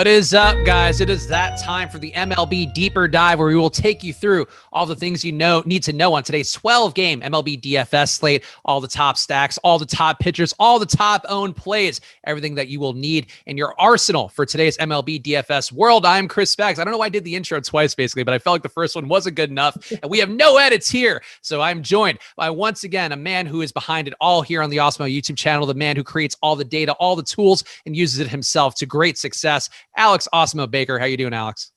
What is up, guys? It is that time for the MLB Deeper Dive, where we will take you through all the things you need to know on today's 12-game MLB DFS slate, all the top stacks, all the top pitchers, all the top owned plays, everything that you will need in your arsenal for today's MLB DFS world. I'm Chris Spags. I don't know why I did the intro twice, basically, but I felt like the first one wasn't good enough, and we have no edits here. So I'm joined by, once again, a man who is behind it all here on the Awesemo YouTube channel, the man who creates all the data, all the tools, and uses it himself to great success. Alex Awesemo Baker. How you doing, Alex?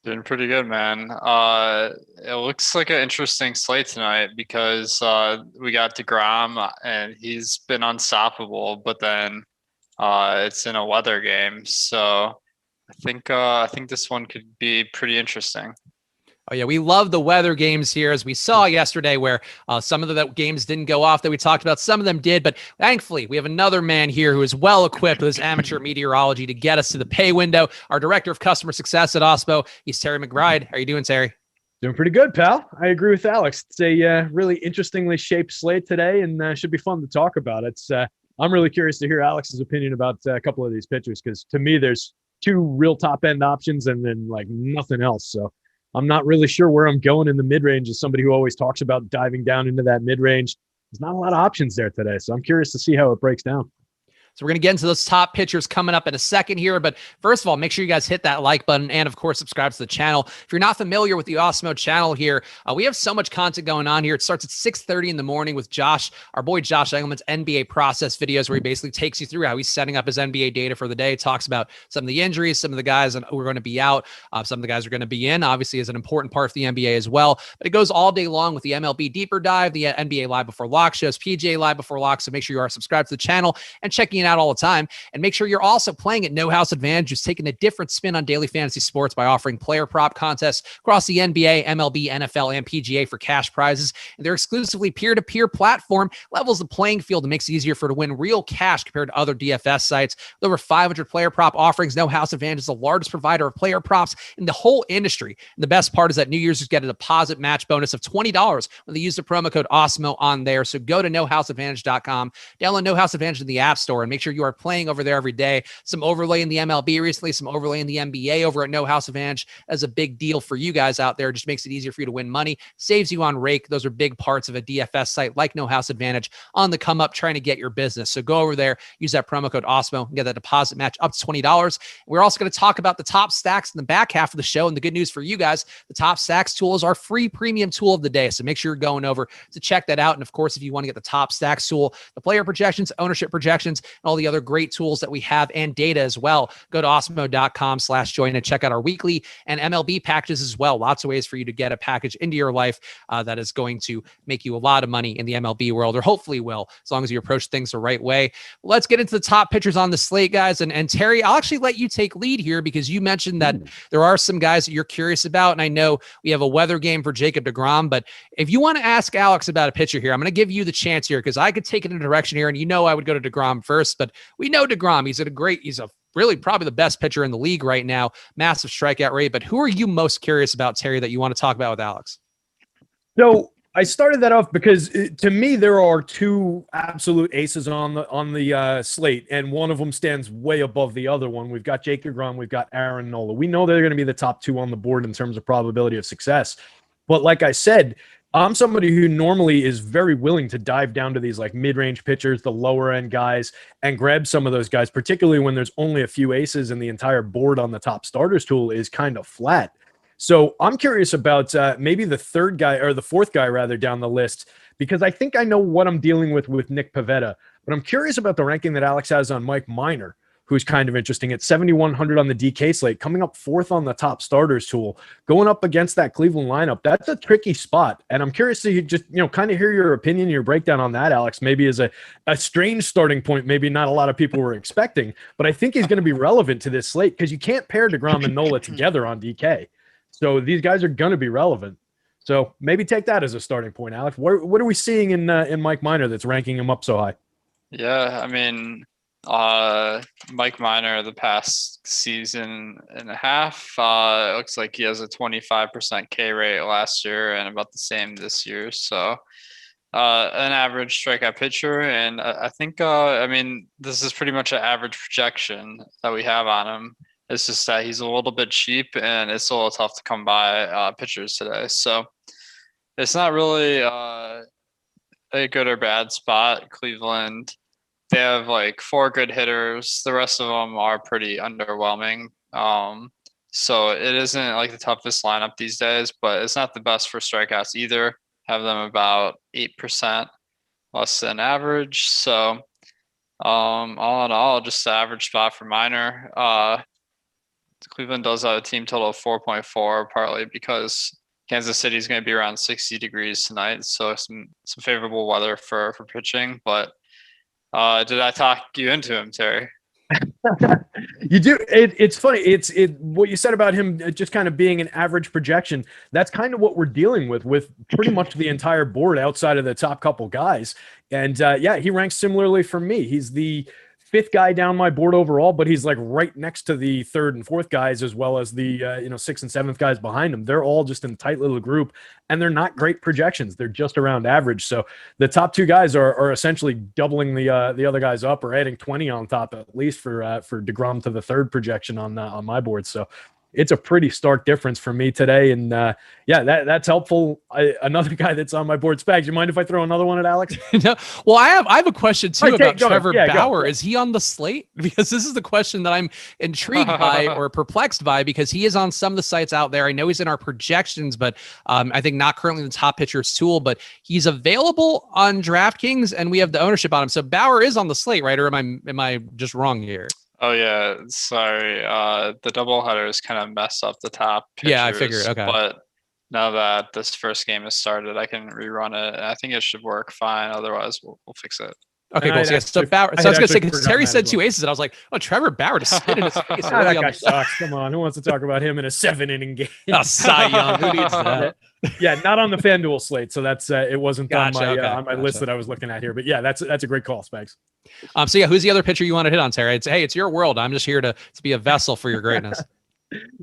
Doing pretty good, man. It looks like an interesting slate tonight because we got DeGrom and he's been unstoppable, but then it's in a weather game, so I think this one could be pretty interesting. Oh, yeah, we love the weather games here, as we saw yesterday, where some of the games didn't go off that we talked about. Some of them did, but thankfully, we have another man here who is well equipped with his amateur meteorology to get us to the pay window. Our director of customer success at Awesemo, he's Terry McBride. How are you doing, Terry? Doing pretty good, pal. I agree with Alex. It's a really interestingly shaped slate today, and should be fun to talk about. I'm really curious to hear Alex's opinion about a couple of these pitchers, because to me, there's two real top-end options and then like nothing else. So I'm not really sure where I'm going in the mid-range as somebody who always talks about diving down into that mid-range. There's not a lot of options there today, so I'm curious to see how it breaks down. So we're going to get into those top pitchers coming up in a second here. But first of all, make sure you guys hit that like button and, of course, subscribe to the channel. If you're not familiar with the Awesemo channel here, we have so much content going on here. It starts at 6:30 in the morning with Josh, our boy Josh Engelman's NBA process videos, where he basically takes you through how he's setting up his NBA data for the day, talks about some of the injuries, some of the guys who are going to be out, some of the guys who are going to be in, obviously, is an important part of the NBA as well. But it goes all day long with the MLB Deeper Dive, the NBA Live Before Lock shows, PGA Live Before Lock. So make sure you are subscribed to the channel and checking it out all the time. And make sure you're also playing at No House Advantage, who's taking a different spin on daily fantasy sports by offering player prop contests across the NBA, MLB, NFL, and PGA for cash prizes. And their exclusively peer-to-peer platform levels the playing field and makes it easier to win real cash compared to other DFS sites. With over 500 player prop offerings, No House Advantage is the largest provider of player props in the whole industry. And the best part is that new users get a deposit match bonus of $20 when they use the promo code Awesemo on there. So go to nohouseadvantage.com, download No House Advantage in the App Store, and make sure you are playing over there every day. Some overlay in the MLB recently, some overlay in the NBA over at No House Advantage. That's a big deal for you guys out there. It just makes it easier for you to win money, saves you on rake. Those are big parts of a DFS site like No House Advantage on the come up, trying to get your business. So go over there, use that promo code Awesemo, and get that deposit match up to $20. We're also going to talk about the top stacks in the back half of the show. And the good news for you guys, the top stacks tool is our free premium tool of the day. So make sure you're going over to check that out. And of course, if you want to get the top stacks tool, the player projections, ownership projections, and all the other great tools that we have and data as well, go to awesemo.com/join and check out our weekly and MLB packages as well. Lots of ways for you to get a package into your life that is going to make you a lot of money in the MLB world, or hopefully will, as long as you approach things the right way. Let's get into the top pitchers on the slate, guys. And Terry, I'll actually let you take lead here, because you mentioned that there are some guys that you're curious about. And I know we have a weather game for Jacob DeGrom, but if you want to ask Alex about a pitcher here, I'm going to give you the chance here, because I could take it in a direction here, and I would go to DeGrom first, but we know DeGrom. He's a really probably the best pitcher in the league right now. Massive strikeout rate. But who are you most curious about, Terry, that you want to talk about with Alex? So I started that off because to me, there are two absolute aces on the slate, and one of them stands way above the other one. We've got Jake DeGrom, we've got Aaron Nola. We know they're going to be the top two on the board in terms of probability of success. But like I said, I'm somebody who normally is very willing to dive down to these like mid-range pitchers, the lower end guys, and grab some of those guys, particularly when there's only a few aces and the entire board on the top starters tool is kind of flat. So I'm curious about maybe the third guy, or the fourth guy rather, down the list, because I think I know what I'm dealing with Nick Pivetta. But I'm curious about the ranking that Alex has on Mike Minor, who's kind of interesting at 7,100 on the DK slate, coming up fourth on the top starters tool, going up against that Cleveland lineup. That's a tricky spot. And I'm curious to just, kind of hear your opinion, your breakdown on that, Alex, maybe as a strange starting point, maybe not a lot of people were expecting, but I think he's going to be relevant to this slate, because you can't pair DeGrom and Nola together on DK. So these guys are going to be relevant. So maybe take that as a starting point, Alex. What are we seeing in Mike Minor that's ranking him up so high? Yeah, I mean, Mike Minor the past season and a half, it looks like he has a 25% K rate last year and about the same this year. So an average strikeout pitcher. And I think, this is pretty much an average projection that we have on him. It's just that he's a little bit cheap, and it's a little tough to come by pitchers today. So it's not really a good or bad spot. Cleveland, they have like 4 good hitters. The rest of them are pretty underwhelming. So it isn't like the toughest lineup these days, but it's not the best for strikeouts either. Have them about 8% less than average. So all in all, just the average spot for minor. Cleveland does have a team total of 4.4, partly because Kansas City is going to be around 60 degrees tonight, so some favorable weather for pitching. But did I talk you into him, Terry? You do. It's funny. It's what you said about him just kind of being an average projection. That's kind of what we're dealing with pretty much the entire board outside of the top couple guys. And yeah, he ranks similarly for me. He's the 5th guy down my board overall, but he's like right next to the 3rd and 4th guys, as well as the 6th and 7th guys behind him. They're all just in a tight little group, and they're not great projections. They're just around average. So the top 2 guys are essentially doubling the other guys up, or adding 20 on top at least for DeGrom to the 3rd projection on my board. So it's a pretty stark difference for me today. And yeah, that's helpful. Another guy that's on my board, Spags, you mind if I throw another one at Alex? No. Well, I have a question too about Trevor Bauer. Go. Is he on the slate? Because this is the question that I'm intrigued by or perplexed by, because he is on some of the sites out there. I know he's in our projections, but I think not currently the top pitchers tool, but he's available on DraftKings and we have the ownership on him. So Bauer is on the slate, right? Or am I just wrong here? Oh yeah, sorry. The doubleheaders kind of mess up the top pitchers. Yeah, I figured. Okay. But now that this first game has started, I can rerun it. I think it should work fine. Otherwise, we'll fix it. Okay, cool. So Bauer. So I was gonna say, because Terry said 2 aces, and I was like, "Oh, Trevor Bauer to spit in his face." That guy sucks. Come on, who wants to talk about him in a 7-inning game? Oh, Cy Young. Who needs that? Yeah, not on the FanDuel slate, so that's it wasn't on my Gotcha. list that I was looking at here. But yeah, that's a great call, Spags. So yeah, who's the other pitcher you want to hit on, Terry? It's your world. I'm just here to be a vessel for your greatness.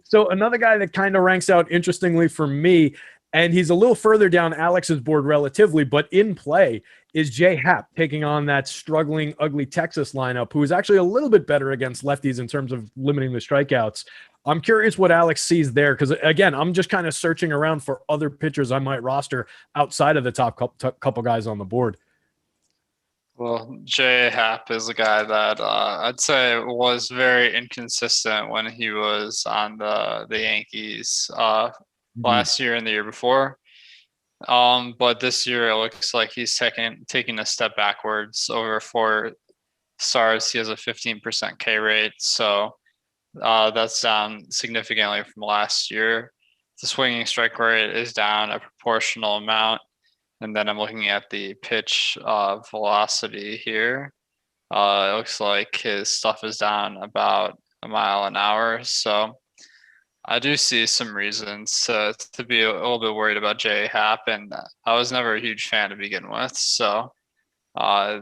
So another guy that kind of ranks out interestingly for me, and he's a little further down Alex's board relatively, but in play, is Jay Happ taking on that struggling, ugly Texas lineup, who is actually a little bit better against lefties in terms of limiting the strikeouts. I'm curious what Alex sees there, because again, I'm just kind of searching around for other pitchers I might roster outside of the top couple guys on the board. Well, Jay Happ is a guy that I'd say was very inconsistent when he was on the Yankees last year and the year before. But this year it looks like he's taking a step backwards. Over 4 stars, he has a 15% K rate. So that's down significantly from last year. The swinging strike rate is down a proportional amount. And then I'm looking at the pitch velocity here. It looks like his stuff is down about a mile an hour. So I do see some reasons to be a little bit worried about Jay Happ, and I was never a huge fan to begin with. So I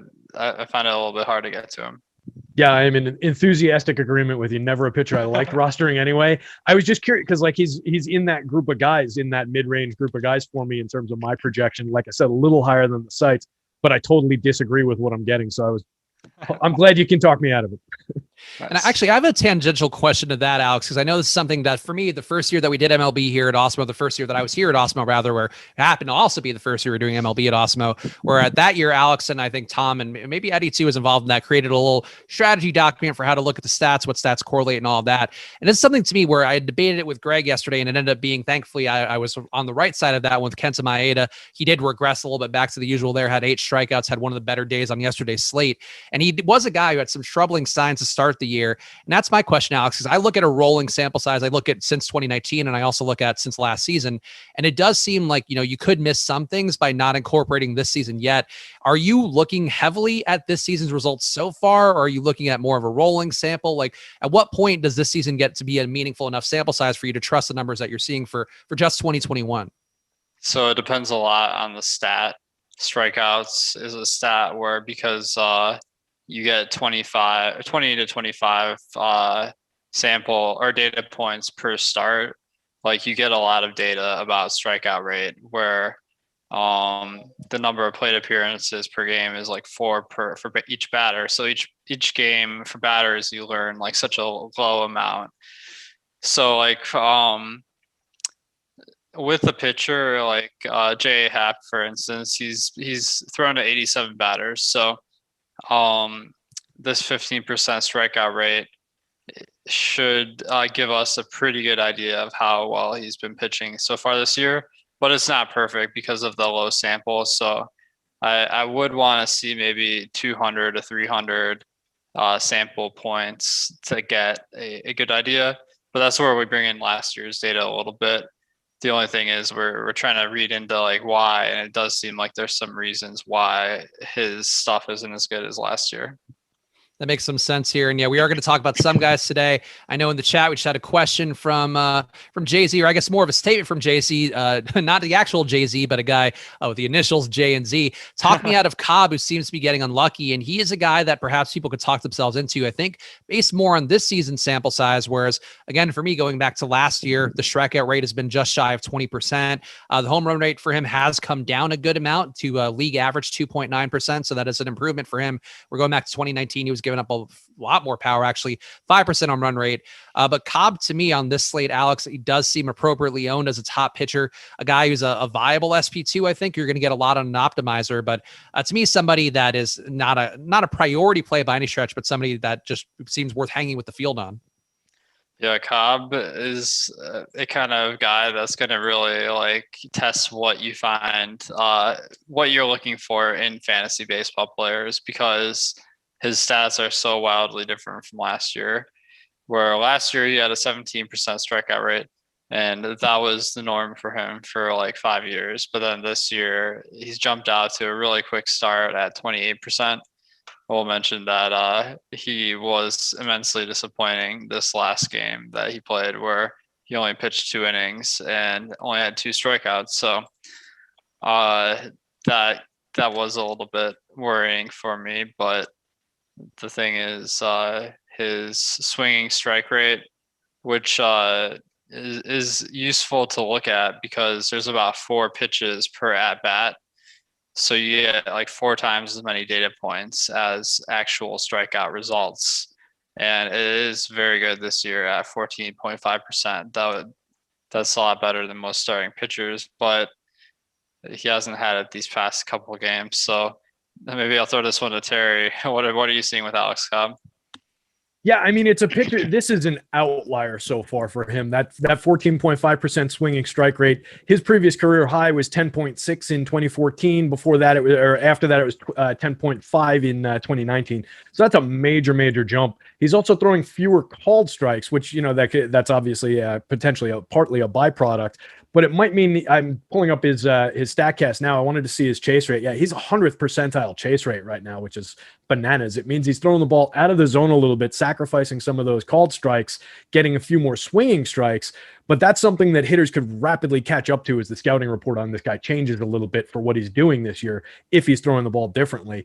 find it a little bit hard to get to him. Yeah, I'm in enthusiastic agreement with you. Never a pitcher I liked rostering anyway. I was just curious because like he's in that group of guys, in that mid-range group of guys for me in terms of my projection. Like I said, a little higher than the sites, but I totally disagree with what I'm getting. So I'm glad you can talk me out of it. Nice. And actually, I have a tangential question to that, Alex, because I know this is something that for me, the first year that we did MLB here at Awesemo, the first year that I was here at Awesemo, rather, where it happened to also be the first year we were doing MLB at Awesemo, where at that year, Alex and I think Tom and maybe Eddie too was involved in that, created a little strategy document for how to look at the stats, what stats correlate and all of that. And it's something to me where I debated it with Greg yesterday, and it ended up being, thankfully, I was on the right side of that one with Kenta Maeda. He did regress a little bit back to the usual there, had 8 strikeouts, had one of the better days on yesterday's slate. And he was a guy who had some troubling signs to start the year. And that's my question, Alex, because I look at a rolling sample size. I look at since 2019, and I also look at since last season. And it does seem like, you could miss some things by not incorporating this season yet. Are you looking heavily at this season's results so far, or are you looking at more of a rolling sample? Like, at what point does this season get to be a meaningful enough sample size for you to trust the numbers that you're seeing for just 2021? So it depends a lot on the stat. Strikeouts is a stat where, because you get 20 to 25 sample or data points per start, like you get a lot of data about strikeout rate, where the number of plate appearances per game is like 4 for each batter. So each game for batters, you learn like such a low amount. So like with a pitcher like J.A. Happ, for instance, he's thrown to 87 batters. So this 15% strikeout rate should give us a pretty good idea of how well he's been pitching so far this year. But it's not perfect because of the low sample. So I would want to see maybe 200 to 300 sample points to get a good idea. But that's where we bring in last year's data a little bit. The only thing is we're trying to read into like why, and it does seem like there's some reasons why his stuff isn't as good as last year. That makes some sense here. And yeah, we are going to talk about some guys today. I know in the chat, we just had a question from Jay-Z, or I guess more of a statement from Jay-Z, not the actual Jay-Z, but a guy with the initials J and Z. Talk me out of Cobb, who seems to be getting unlucky. And he is a guy that perhaps people could talk themselves into, I think, based more on this season's sample size. Whereas, again, for me, going back to last year, the strikeout rate has been just shy of 20%. The home run rate for him has come down a good amount to league average 2.9%. So that is an improvement for him. We're going back to 2019. He was giving up a lot more power, actually 5% on run rate. But Cobb, to me, on this slate, Alex, he does seem appropriately owned as a top pitcher, a guy who's a viable SP2. I think you're going to get a lot on an optimizer, but to me, somebody that is not a priority play by any stretch, but somebody that just seems worth hanging with the field on. Yeah, Cobb is a kind of guy that's going to really like test what you find, what you're looking for in fantasy baseball players, because his stats are so wildly different from last year, where last year he had a 17% strikeout rate, and that was the norm for him for like 5 years. But then this year he's jumped out to a really quick start at 28%. We'll mention that he was immensely disappointing this last game that he played, where he only pitched 2 innings and only had 2 strikeouts. So that was a little bit worrying for me. But the thing is, his swinging strike rate, which is useful to look at because there's about 4 pitches per at bat. So you get like 4 times as many data points as actual strikeout results. And it is very good this year at 14.5%. That's a lot better than most starting pitchers, but he hasn't had it these past couple of games. So maybe I'll throw this one to Terry. What are you seeing with Alex Cobb? Yeah, I mean, it's a pitcher. This is an outlier so far for him. That 14.5% swinging strike rate. His previous career high was 10.6 in 2014. Before that, after that, it was 10.5 in 2019. So that's a major jump. He's also throwing fewer called strikes, which that's obviously potentially partly a byproduct. But it might mean I'm pulling up his StatCast now. I wanted to see his chase rate. Yeah, he's 100th percentile chase rate right now, which is bananas. It means he's throwing the ball out of the zone a little bit, sacrificing some of those called strikes, getting a few more swinging strikes. But that's something that hitters could rapidly catch up to as the scouting report on this guy changes a little bit for what he's doing this year if he's throwing the ball differently.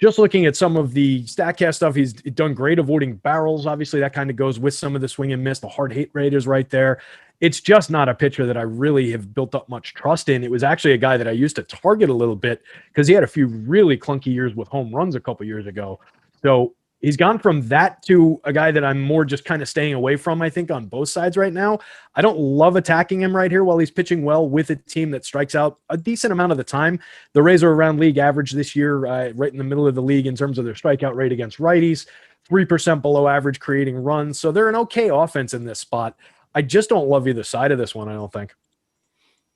Just looking at some of the StatCast stuff, he's done great avoiding barrels. Obviously, that kind of goes with some of the swing and miss. The hard hit rate is right there. It's just not a pitcher that I really have built up much trust in. It was actually a guy that I used to target a little bit because he had a few really clunky years with home runs a couple years ago. So he's gone from that to a guy that I'm more just kind of staying away from, I think, on both sides right now. I don't love attacking him right here while he's pitching well with a team that strikes out a decent amount of the time. The Rays are around league average this year, right in the middle of the league in terms of their strikeout rate against righties, 3% below average creating runs. So they're an okay offense in this spot. I just don't love either side of this one, I don't think.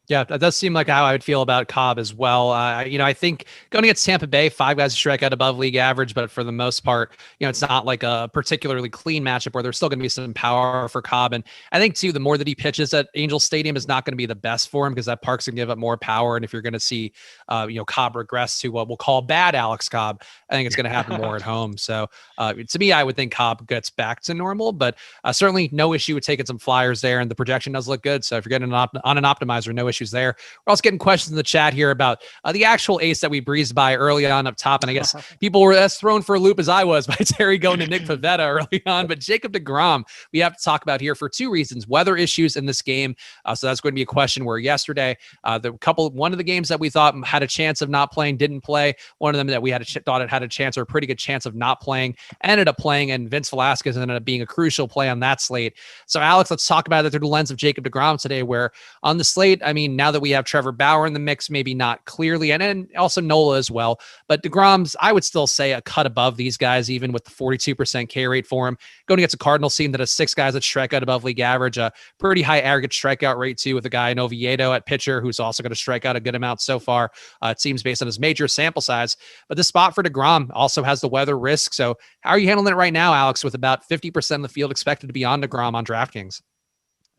Yeah, that does seem like how I would feel about Cobb as well. I think going against Tampa Bay, 5 guys strike out above league average, but for the most part, it's not like a particularly clean matchup where there's still going to be some power for Cobb. And I think too, the more that he pitches at Angel Stadium is not going to be the best for him because that park's going to give up more power. And if you're going to see, Cobb regress to what we'll call bad Alex Cobb, I think it's going to happen more at home. So to me, I would think Cobb gets back to normal, but certainly no issue with taking some flyers there. And the projection does look good. So if you're getting on an optimizer, no issue issues there. We're also getting questions in the chat here about the actual ace that we breezed by early on up top. And I guess people were as thrown for a loop as I was by Terry going to Nick Pivetta early on. But Jacob deGrom, we have to talk about here for two reasons. Weather issues in this game. So that's going to be a question where yesterday, one of the games that we thought had a chance of not playing didn't play. One of them that we thought it had a chance or a pretty good chance of not playing ended up playing, and Vince Velasquez ended up being a crucial play on that slate. So Alex, let's talk about it through the lens of Jacob deGrom today, where on the slate, I mean, now that we have Trevor Bauer in the mix, maybe not clearly, and also Nola as well, but deGrom's, I would still say, a cut above these guys, even with the 42% K rate for him. Going against a Cardinals team that has 6 guys that strike out above league average, a pretty high aggregate strikeout rate too, with a guy in Oviedo at pitcher who's also going to strike out a good amount so far, it seems, based on his major sample size. But the spot for deGrom also has the weather risk. So how are you handling it right now, Alex, with about 50% of the field expected to be on deGrom on DraftKings?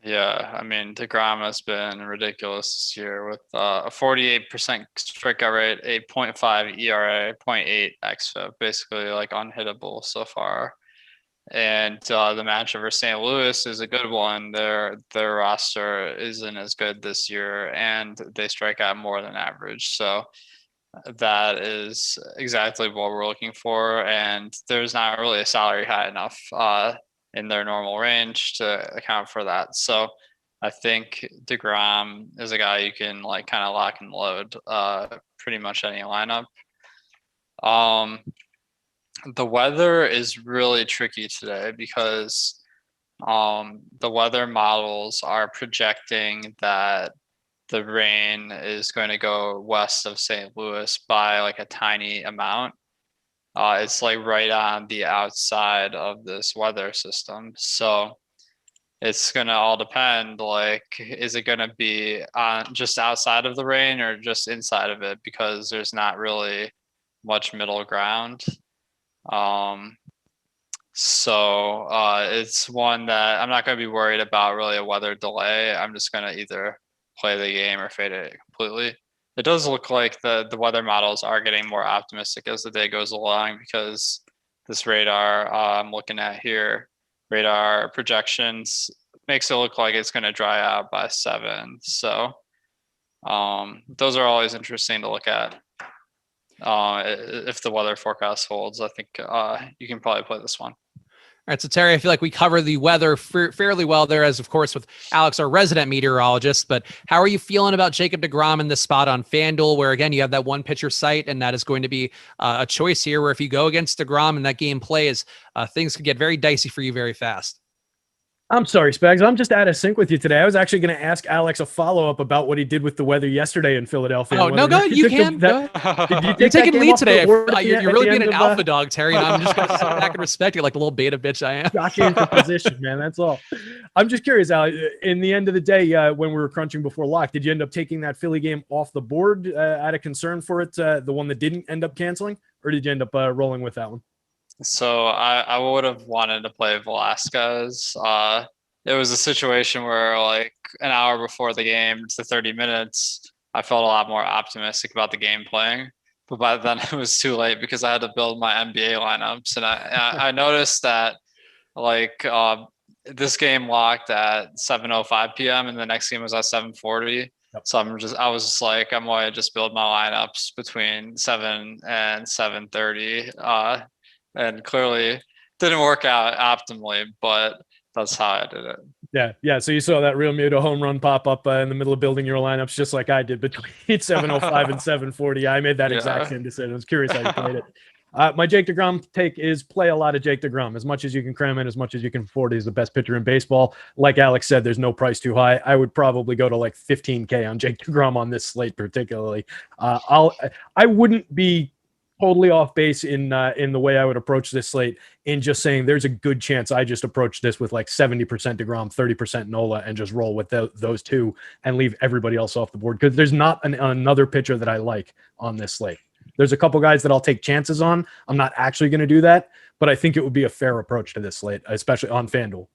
Yeah, I mean, deGrom has been ridiculous this year with a 48% strikeout rate, 8.5 ERA, 0.8 xFIP, basically like unhittable so far. And the matchup for St. Louis is a good one. Their roster isn't as good this year, and they strike out more than average. So that is exactly what we're looking for. And there's not really a salary high enough in their normal range to account for that. So I think deGrom is a guy you can like kind of lock and load pretty much any lineup. The weather is really tricky today because the weather models are projecting that the rain is going to go west of St. Louis by like a tiny amount. It's like right on the outside of this weather system. So it's going to all depend, like, is it going to be on just outside of the rain or just inside of it? Because there's not really much middle ground. So it's one that I'm not going to be worried about really a weather delay. I'm just going to either play the game or fade it completely. It does look like the weather models are getting more optimistic as the day goes along, because this radar I'm looking at here, radar projections makes it look like it's going to dry out by 7. So those are always interesting to look at. If the weather forecast holds, I think you can probably play this one. All right, so Terry, I feel like we cover the weather fairly well there, as of course with Alex, our resident meteorologist. But how are you feeling about Jacob deGrom in this spot on FanDuel, where again you have that one pitcher site, and that is going to be a choice here, where if you go against deGrom and that game plays, things could get very dicey for you very fast. I'm sorry, Spags. I'm just out of sync with you today. I was actually going to ask Alex a follow-up about what he did with the weather yesterday in Philadelphia. Oh, no, go ahead. You can. You're taking lead today. You're really being an alpha dog, Terry, and I'm just going to sit back and respect you like the little beta bitch I am. Got you into position, man. That's all. I'm just curious, Alex, in the end of the day, when we were crunching before lock, did you end up taking that Philly game off the board out of concern for it, the one that didn't end up canceling, or did you end up rolling with that one? So I would have wanted to play Velasquez. It was a situation where like an hour before the game to 30 minutes, I felt a lot more optimistic about the game playing. But by then it was too late because I had to build my NBA lineups. And I noticed that like this game locked at 7:05 p.m. and the next game was at 7:40. Yep. So I was just like, I'm going to just build my lineups between 7 and 7:30. And clearly didn't work out optimally, but that's how I did it. Yeah. So you saw that Real Muto home run pop up in the middle of building your lineups, just like I did between 7:05 and 7:40. I made that exact same decision. I was curious how you played it. My Jake deGrom take is play a lot of Jake deGrom. As much as you can cram in, as much as you can afford. He's the best pitcher in baseball. Like Alex said, there's no price too high. I would probably go to like 15K on Jake deGrom on this slate particularly. I wouldn't be totally off base in the way I would approach this slate, in just saying there's a good chance I just approach this with like 70% deGrom, 30% Nola, and just roll with those two and leave everybody else off the board, because there's not another pitcher that I like on this slate. There's a couple guys that I'll take chances on. I'm not actually going to do that, but I think it would be a fair approach to this slate, especially on FanDuel.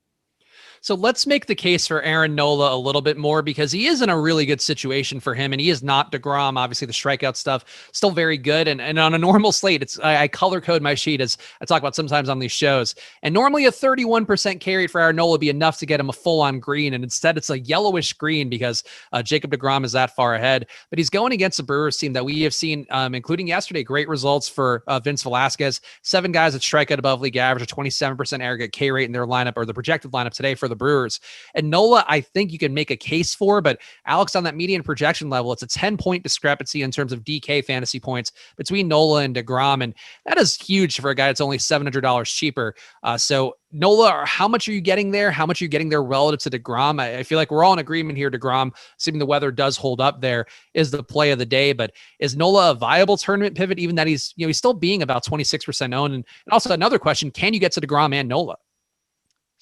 So let's make the case for Aaron Nola a little bit more, because he is in a really good situation for him, and he is not DeGrom. Obviously, the strikeout stuff still very good. And on a normal slate, I color code my sheet, as I talk about sometimes on these shows. And normally a 31% carry for Aaron Nola would be enough to get him a full-on green. And instead, it's a yellowish green because Jacob DeGrom is that far ahead. But he's going against the Brewers team that we have seen, including yesterday, great results for Vince Velasquez. 7 guys that strike out above league average, a 27% aggregate K rate in their lineup, or the projected lineup today for the Brewers. And Nola, I think you can make a case for, but Alex, on that median projection level, it's a 10-point discrepancy in terms of DK fantasy points between Nola and DeGrom. And that is huge for a guy that's only $700 cheaper. So Nola, how much are you getting there? How much are you getting there relative to DeGrom? I feel like we're all in agreement here. DeGrom, assuming the weather does hold up there, is the play of the day. But is Nola a viable tournament pivot, even that he's still being about 26% owned? And also another question, can you get to DeGrom and Nola?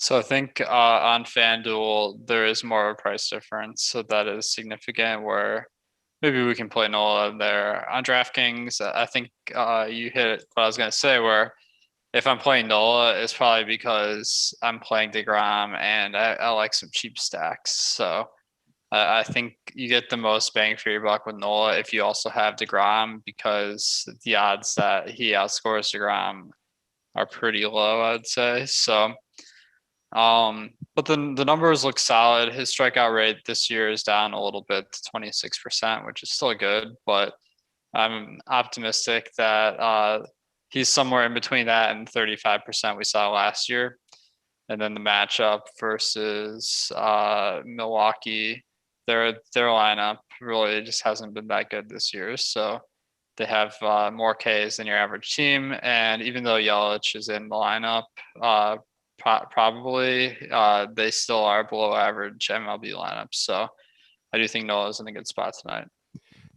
So I think on FanDuel, there is more of a price difference. So that is significant, where maybe we can play Nola there. On DraftKings, I think you hit what I was going to say, where if I'm playing Nola, it's probably because I'm playing DeGrom and I like some cheap stacks. So I think you get the most bang for your buck with Nola if you also have DeGrom, because the odds that he outscores DeGrom are pretty low, I'd say. So but then the numbers look solid. His strikeout rate this year is down a little bit to 26%, which is still good, but I'm optimistic that he's somewhere in between that and 35% we saw last year. And then the matchup versus Milwaukee, their lineup really just hasn't been that good this year. So they have more Ks than your average team. And even though Yelich is in the lineup, probably they still are below average MLB lineups. So I do think Nola's in a good spot tonight.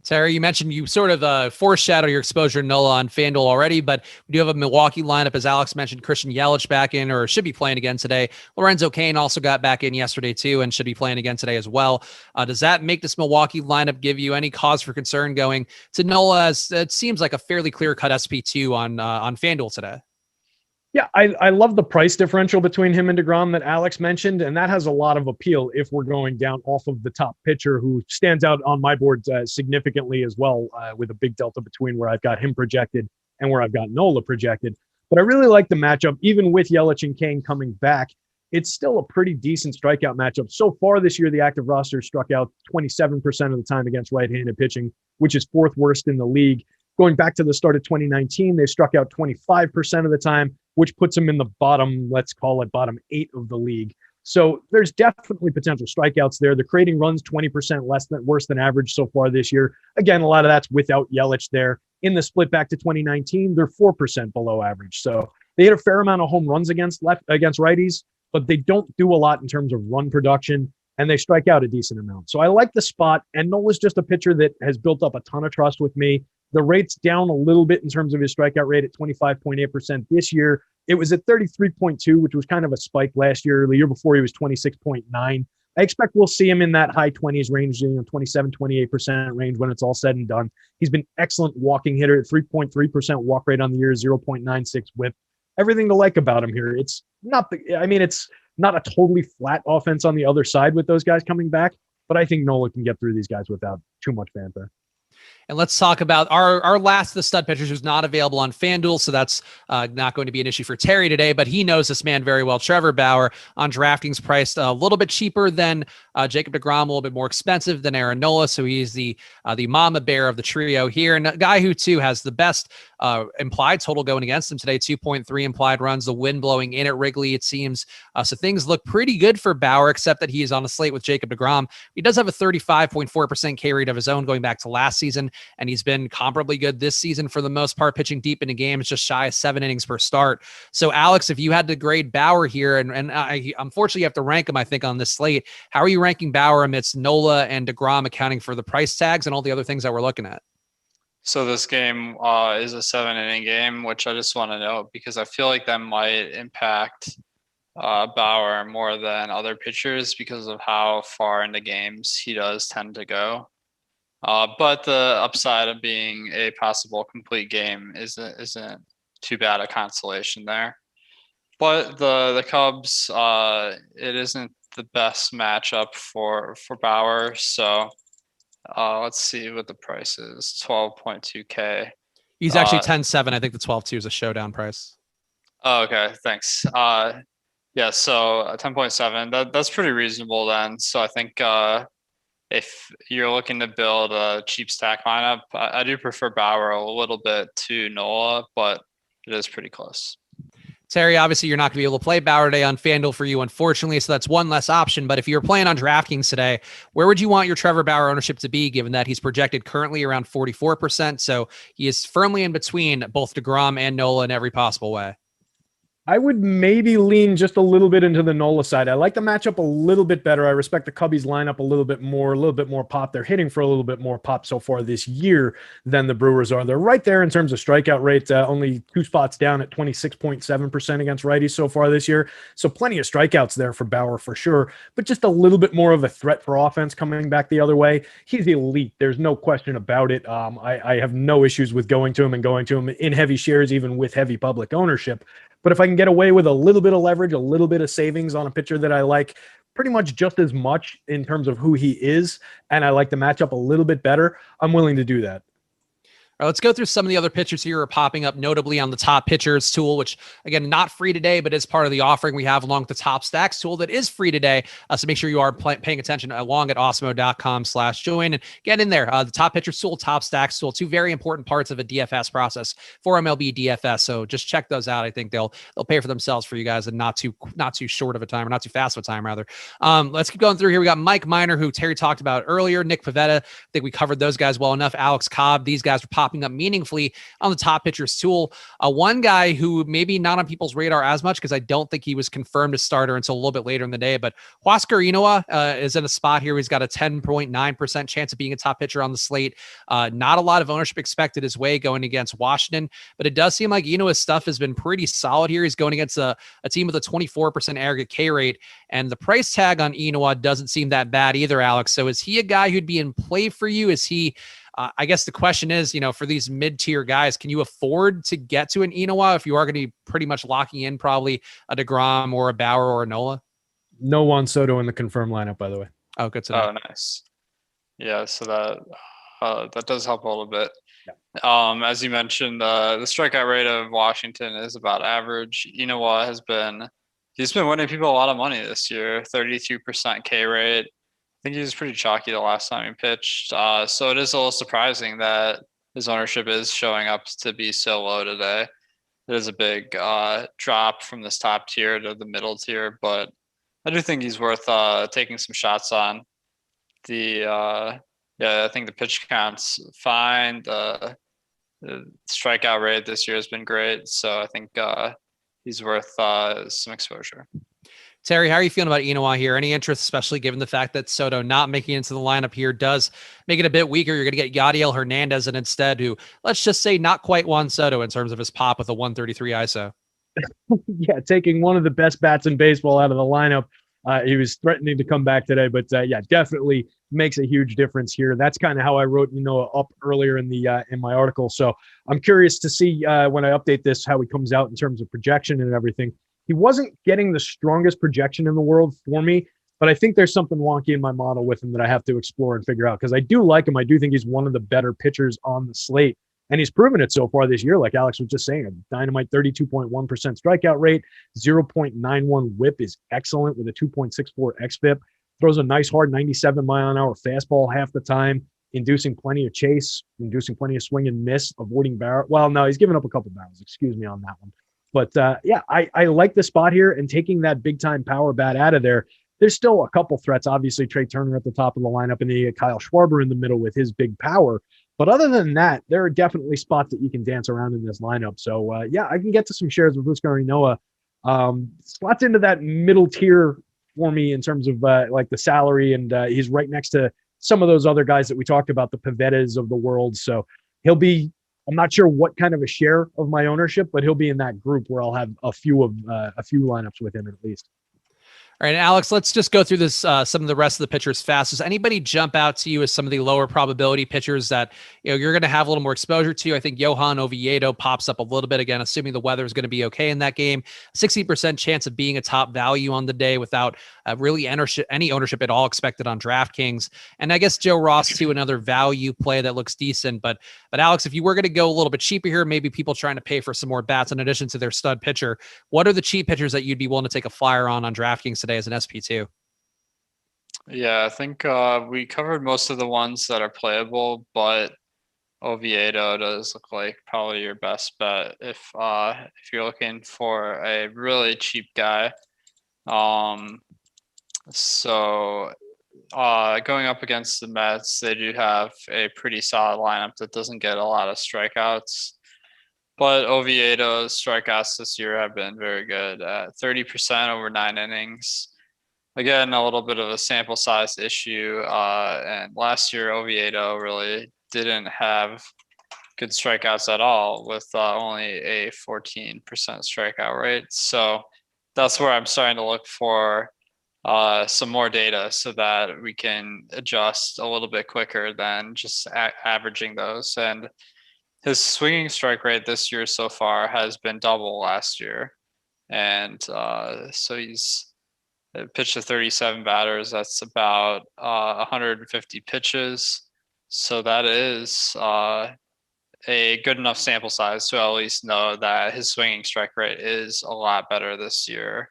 Terry, you mentioned you sort of foreshadow your exposure to Nola on FanDuel already, but we do have a Milwaukee lineup, as Alex mentioned. Christian Yelich back in, or should be playing again today. Lorenzo Cain also got back in yesterday too, and should be playing again today as well. Does that make this Milwaukee lineup give you any cause for concern going to Nola, as it seems like a fairly clear-cut SP2 on FanDuel today? Yeah, I love the price differential between him and DeGrom that Alex mentioned, and that has a lot of appeal if we're going down off of the top pitcher, who stands out on my board significantly as well, with a big delta between where I've got him projected and where I've got Nola projected. But I really like the matchup. Even with Yelich and Cain coming back, it's still a pretty decent strikeout matchup. So far this year, the active roster struck out 27% of the time against right-handed pitching, which is 4th worst in the league. Going back to the start of 2019, they struck out 25% of the time, which puts them in the bottom, let's call it bottom 8 of the league. So there's definitely potential strikeouts there. They're creating runs 20% worse than average so far this year. Again, a lot of that's without Yelich there. In the split back to 2019, they're 4% below average. So they hit a fair amount of home runs against righties, but they don't do a lot in terms of run production, and they strike out a decent amount. So I like the spot, and Nola's just a pitcher that has built up a ton of trust with me. The rate's down a little bit in terms of his strikeout rate at 25.8% this year. It was at 33.2, which was kind of a spike last year. The year before, he was 26.9. I expect we'll see him in that high 20s range, 27, 28% range when it's all said and done. He's been excellent walking hitter at 3.3% walk rate on the year, 0.96 whip. Everything to like about him here. It's not a totally flat offense on the other side with those guys coming back, but I think Nola can get through these guys without too much fanfare. And let's talk about our last of the stud pitchers who's not available on FanDuel. So that's not going to be an issue for Terry today, but he knows this man very well. Trevor Bauer on DraftKings, priced a little bit cheaper than Jacob DeGrom, a little bit more expensive than Aaron Nola. So he's the mama bear of the trio here, and a guy who too has the best implied total going against him today, 2.3 implied runs, the wind blowing in at Wrigley, it seems. So things look pretty good for Bauer, except that he is on a slate with Jacob DeGrom. He does have a 35.4% K rate of his own going back to last season, and he's been comparably good this season for the most part, pitching deep into games, just shy of 7 innings per start. So Alex, if you had to grade Bauer here, and I unfortunately have to rank him, I think, on this slate, how are you ranking Bauer amidst Nola and DeGrom, accounting for the price tags and all the other things that we're looking at? So this game is a 7-inning game, which I just want to note because I feel like that might impact Bauer more than other pitchers because of how far into games he does tend to go. But the upside of being a possible complete game isn't too bad a consolation there. But the Cubs, it isn't the best matchup for Bauer. So let's see what the price is. 12.2K. He's actually 10-7. I think the 12-2 is a showdown price. Oh, okay. Thanks. Yeah, so 10.7. That's pretty reasonable then. So I think if you're looking to build a cheap stack lineup, I do prefer Bauer a little bit to Nola, but it is pretty close. Terry, obviously you're not going to be able to play Bauer today on FanDuel for you, unfortunately, so that's one less option. But if you're playing on DraftKings today, where would you want your Trevor Bauer ownership to be, given that he's projected currently around 44%? So he is firmly in between both DeGrom and Nola in every possible way. I would maybe lean just a little bit into the Nola side. I like the matchup a little bit better. I respect the Cubbies lineup a little bit more pop. They're hitting for a little bit more pop so far this year than the Brewers are. They're right there in terms of strikeout rate, only 2 spots down at 26.7% against righties so far this year. So plenty of strikeouts there for Bauer for sure, but just a little bit more of a threat for offense coming back the other way. He's elite. There's no question about it. I have no issues with going to him in heavy shares, even with heavy public ownership. But if I can get away with a little bit of leverage, a little bit of savings on a pitcher that I like pretty much just as much in terms of who he is, and I like the matchup a little bit better, I'm willing to do that. All right, let's go through some of the other pitchers here are popping up, notably on the top pitchers tool, which again, not free today, but is part of the offering we have along with the top stacks tool that is free today. So make sure you are paying attention along at awesemo.com/join and get in there. The top pitchers tool, top stacks tool, 2 very important parts of a DFS process for MLB DFS. So just check those out. I think they'll pay for themselves for you guys and not too short of a time, or not too fast of a time rather. Let's keep going through here. We got Mike Minor, who Terry talked about earlier, Nick Pivetta. I think we covered those guys well enough. Alex Cobb, these guys are popping up meaningfully on the top pitchers tool. One guy who maybe not on people's radar as much because I don't think he was confirmed as starter until a little bit later in the day, but Huascar Ynoa is in a spot here. He's got a 10.9% chance of being a top pitcher on the slate. Not a lot of ownership expected his way going against Washington, but it does seem like Ynoa's stuff has been pretty solid here. He's going against a team with a 24% aggregate K rate, and the price tag on Ynoa doesn't seem that bad either, Alex. So is he a guy who'd be in play for you? Is he I guess the question is, for these mid-tier guys, can you afford to get to an Ynoa if you are going to be pretty much locking in probably a DeGrom or a Bauer or a Nola? No Juan Soto in the confirmed lineup, by the way. Oh, good to know. Oh, nice. Yeah, so that does help a little bit. Yeah. As you mentioned, the strikeout rate of Washington is about average. Ynoa he's been winning people a lot of money this year, 32% K rate. I think he was pretty chalky the last time he pitched. So it is a little surprising that his ownership is showing up to be so low today. It is a big drop from this top tier to the middle tier, but I do think he's worth taking some shots on. I think the pitch count's fine. The strikeout rate this year has been great. So I think he's worth some exposure. Terry, how are you feeling about Ynoa here? Any interest, especially given the fact that Soto not making it into the lineup here does make it a bit weaker? You're going to get Yadiel Hernandez and instead, who, let's just say, not quite Juan Soto in terms of his pop with a 133 ISO. Yeah, taking one of the best bats in baseball out of the lineup. He was threatening to come back today, but definitely makes a huge difference here. That's kind of how I wrote Ynoa up earlier in my article. So I'm curious to see when I update this how he comes out in terms of projection and everything. He wasn't getting the strongest projection in the world for me, but I think there's something wonky in my model with him that I have to explore and figure out because I do like him. I do think he's one of the better pitchers on the slate, and he's proven it so far this year. Like Alex was just saying, a dynamite 32.1% strikeout rate, 0.91 whip is excellent with a 2.64 xFIP. Throws a nice hard 97-mile-an-hour fastball half the time, inducing plenty of chase, inducing plenty of swing and miss, avoiding barrel. Well, no, he's given up a couple barrels. Excuse me on that one. But I like the spot here and taking that big time power bat out of there. There's still a couple threats. Obviously, Trey Turner at the top of the lineup and the Kyle Schwarber in the middle with his big power. But other than that, there are definitely spots that you can dance around in this lineup. So I can get to some shares with Huascar Ynoa. Slots into that middle tier for me in terms of like the salary, and he's right next to some of those other guys that we talked about, the Pivettas of the world. So he'll be. I'm not sure what kind of a share of my ownership, but he'll be in that group where I'll have a few lineups with him at least. All All right, Alex, let's just go through this. Some of the rest of the pitchers fast. Does anybody jump out to you as some of the lower probability pitchers that you're going to have a little more exposure to? I think Johan Oviedo pops up a little bit again, assuming the weather is going to be okay in that game. 60% chance of being a top value on the day without really any ownership at all expected on DraftKings. And I guess Joe Ross too, another value play that looks decent. But Alex, if you were going to go a little bit cheaper here, maybe people trying to pay for some more bats in addition to their stud pitcher, what are the cheap pitchers that you'd be willing to take a flyer on DraftKings today as an SP2? Yeah, I think we covered most of the ones that are playable, but Oviedo does look like probably your best bet if you're looking for a really cheap guy. So going up against the Mets, they do have a pretty solid lineup that doesn't get a lot of strikeouts. But Oviedo's strikeouts this year have been very good at 30% over 9 innings. Again, a little bit of a sample size issue. And last year, Oviedo really didn't have good strikeouts at all with only a 14% strikeout rate. So that's where I'm starting to look for some more data so that we can adjust a little bit quicker than just averaging those. And his swinging strike rate this year so far has been double last year. And so he's pitched to 37 batters. That's about 150 pitches. So that is a good enough sample size to at least know that his swinging strike rate is a lot better this year.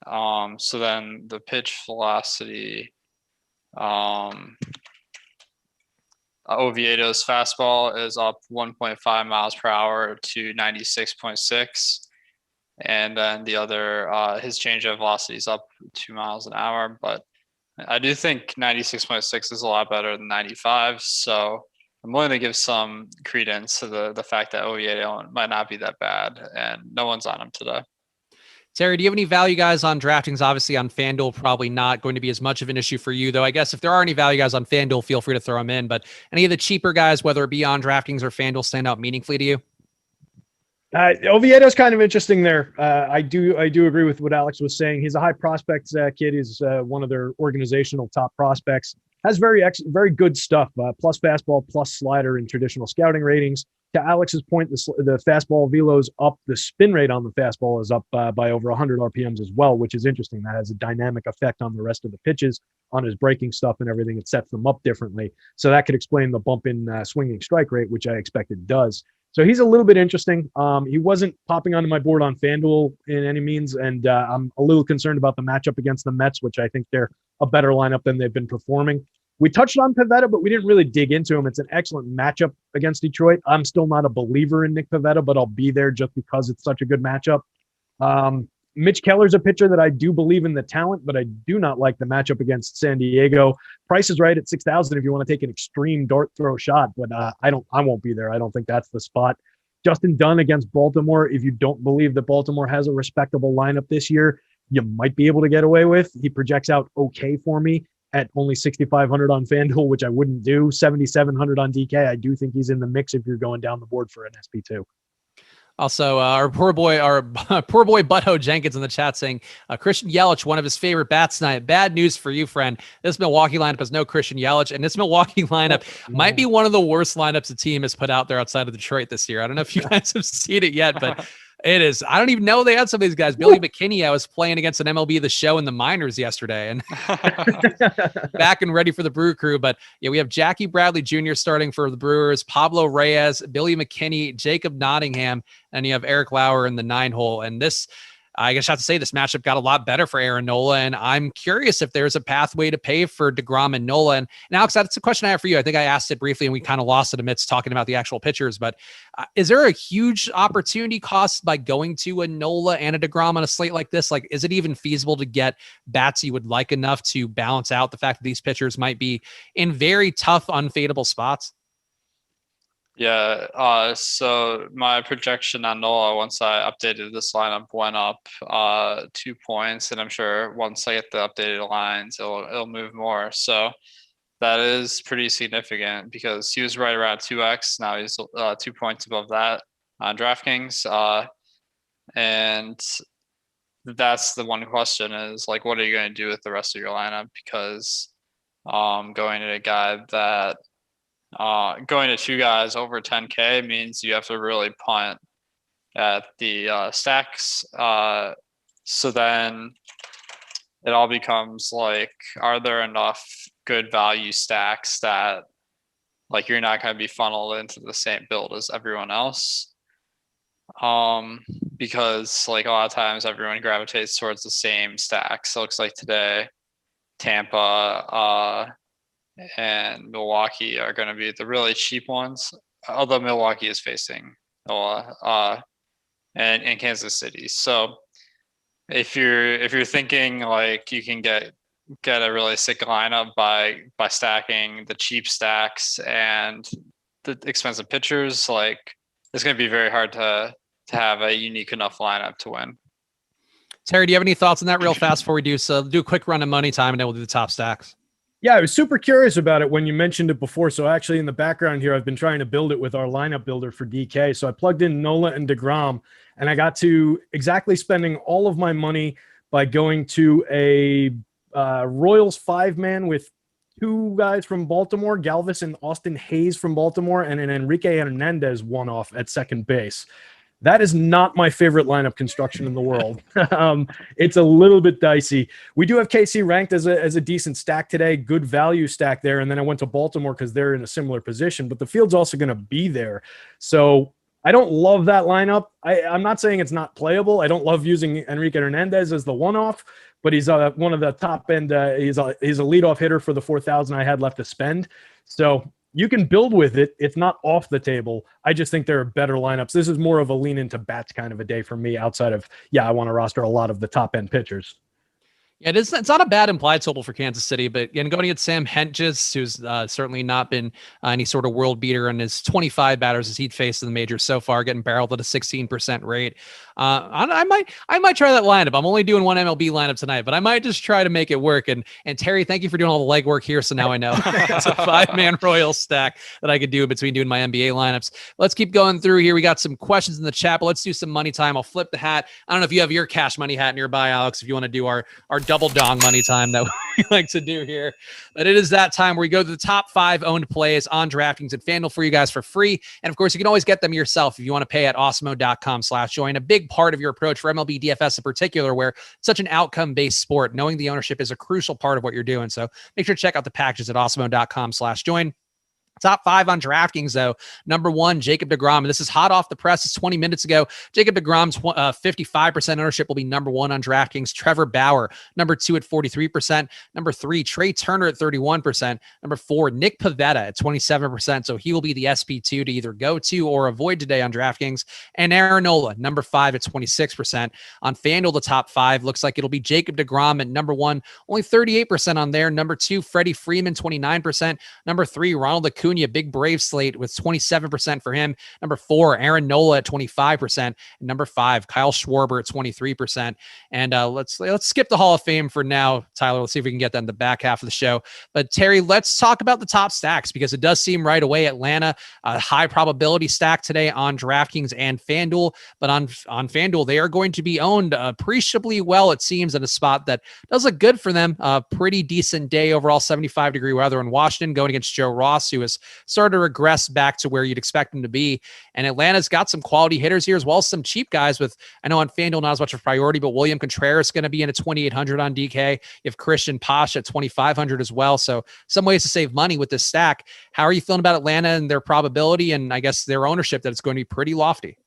So then the pitch velocity, Oviedo's fastball is up 1.5 miles per hour to 96.6. And then the other, his changeup velocity is up 2 miles an hour. But I do think 96.6 is a lot better than 95. So I'm willing to give some credence to the fact that Oviedo might not be that bad, and no one's on him today. Terry, do you have any value guys on DraftKings? Obviously on FanDuel, probably not going to be as much of an issue for you, though. I guess if there are any value guys on FanDuel, feel free to throw them in. But any of the cheaper guys, whether it be on DraftKings or FanDuel, stand out meaningfully to you? Oviedo's kind of interesting there. I do agree with what Alex was saying. He's a high prospect kid. He's one of their organizational top prospects. Has very good stuff. Plus fastball, plus slider in traditional scouting ratings. To Alex's point, the fastball velo's up. The spin rate on the fastball is up by over 100 RPMs as well, which is interesting. That has a dynamic effect on the rest of the pitches, on his breaking stuff and everything. It sets them up differently. So that could explain the bump in swinging strike rate, which I expect it does. So he's a little bit interesting. He wasn't popping onto my board on FanDuel in any means, and I'm a little concerned about the matchup against the Mets, which I think they're a better lineup than they've been performing. We touched on Pivetta, but we didn't really dig into him. It's an excellent matchup against Detroit. I'm still not a believer in Nick Pivetta, but I'll be there just because it's such a good matchup. Mitch Keller's a pitcher that I do believe in the talent, but I do not like the matchup against San Diego. Price is right at 6,000 if you want to take an extreme dart throw shot, but I won't be there. I don't think that's the spot. Justin Dunn against Baltimore. If you don't believe that Baltimore has a respectable lineup this year, you might be able to get away with. He projects out okay for me at only 6,500 on FanDuel, which I wouldn't do. 7,700 on DK. I do think he's in the mix if you're going down the board for an SP2. Also, our poor boy Butthole Jenkins in the chat saying Christian Yelich, one of his favorite bats tonight. Bad news for you, friend. This Milwaukee lineup has no Christian Yelich, and this Milwaukee lineup might be one of the worst lineups the team has put out there outside of Detroit this year. I don't know if you guys have seen it yet, but it is. I don't even know they had some of these guys. Billy McKinney, I was playing against an MLB The Show in the minors yesterday, and back and ready for the Brew Crew. But yeah, we have Jackie Bradley Jr. starting for the Brewers, Pablo Reyes, Billy McKinney, Jacob Nottingham, and you have Eric Lauer in the 9-hole. And this, I guess I have to say, this matchup got a lot better for Aaron Nola, and I'm curious if there's a pathway to pay for DeGrom and Nola. And Alex, that's a question I have for you. I think I asked it briefly, and we kind of lost it amidst talking about the actual pitchers. But is there a huge opportunity cost by going to a Nola and a DeGrom on a slate like this? Like, is it even feasible to get bats you would like enough to balance out the fact that these pitchers might be in very tough, unfadeable spots? Yeah, so my projection on Nola once I updated this lineup went up 2 points, and I'm sure once I get the updated lines, it'll move more. So that is pretty significant because he was right around 2x. Now he's 2 points above that on DraftKings, and that's the one question is like, what are you going to do with the rest of your lineup? Because going to a guy that going to two guys over 10K means you have to really punt at the stacks. So then it all becomes like, are there enough good value stacks that like you're not going to be funneled into the same build as everyone else? Because like a lot of times everyone gravitates towards the same stacks. So it looks like today Tampa and Milwaukee are going to be the really cheap ones, although Milwaukee is facing and Kansas City. So if you're thinking like you can get a really sick lineup by stacking the cheap stacks and the expensive pitchers, like it's going to be very hard to have a unique enough lineup to win. Terry, do you have any thoughts on that real fast before we do? So do a quick run of money time and then we'll do the top stacks. Yeah, I was super curious about it when you mentioned it before. So actually in the background here, I've been trying to build it with our lineup builder for DK. So I plugged in Nola and DeGrom, and I got to exactly spending all of my money by going to a Royals 5-man with two guys from Baltimore, Galvis and Austin Hayes from Baltimore, and an Enrique Hernandez one-off at second base. That is not my favorite lineup construction in the world. It's a little bit dicey. We do have KC ranked as a decent stack today, good value stack there. And then I went to Baltimore because they're in a similar position, but the field's also going to be there. So I don't love that lineup. I'm not saying it's not playable. I don't love using Enrique Hernandez as the one-off, but he's one of the top end. He's a leadoff hitter for the 4,000 I had left to spend. So you can build with it. It's not off the table. I just think there are better lineups. This is more of a lean into bats kind of a day for me outside of, I want to roster a lot of the top end pitchers. Yeah, it's not a bad implied total for Kansas City, but again, going against Sam Hentges, who's certainly not been any sort of world beater in his 25 batters as he'd faced in the majors so far, getting barreled at a 16% rate. I might try that lineup. I'm only doing one MLB lineup tonight, but I might just try to make it work. And Terry, thank you for doing all the legwork here. So now I know it's a 5-man Royal stack that I could do in between doing my NBA lineups. Let's keep going through here. We got some questions in the chat, but let's do some money time. I'll flip the hat. I don't know if you have your cash money hat nearby, Alex, if you want to do our double dong money time that we like to do here. But it is that time where we go to the top 5 owned plays on DraftKings and FanDuel for you guys for free. And of course, you can always get them yourself if you want to pay at awesemo.com/join. A big part of your approach for MLB DFS in particular, where it's such an outcome-based sport, knowing the ownership is a crucial part of what you're doing. So make sure to check out the packages at awesemo.com/join. Top 5 on DraftKings, though. Number 1, Jacob deGrom. And this is hot off the press. It's 20 minutes ago. Jacob deGrom's 55% ownership will be number 1 on DraftKings. Trevor Bauer, number 2 at 43%. Number 3, Trey Turner at 31%. Number 4, Nick Pivetta at 27%. So he will be the SP2 to either go to or avoid today on DraftKings. And Aaron Nola, number 5 at 26%. On FanDuel, the top 5 looks like it'll be Jacob deGrom at number 1, only 38% on there. Number 2, Freddie Freeman, 29%. Number 3, Ronald Acuna, big Brave slate with 27% for him. Number 4, Aaron Nola at 25%. And number 5, Kyle Schwarber at 23%. And let's skip the Hall of Fame for now, Tyler. Let's see if we can get that in the back half of the show. But Terry, let's talk about the top stacks, because it does seem right away Atlanta, a high probability stack today on DraftKings and FanDuel. But on FanDuel, they are going to be owned appreciably well, it seems, in a spot that does look good for them. A pretty decent day overall, 75-degree weather in Washington, going against Joe Ross, who is started to regress back to where you'd expect him to be. And Atlanta's got some quality hitters here, as well as some cheap guys with, I know on FanDuel not as much of a priority, but William Contreras going to be in at 2,800 on DK. You have Christian Pasha at 2,500 as well. So some ways to save money with this stack. How are you feeling about Atlanta and their probability and I guess their ownership that it's going to be pretty lofty?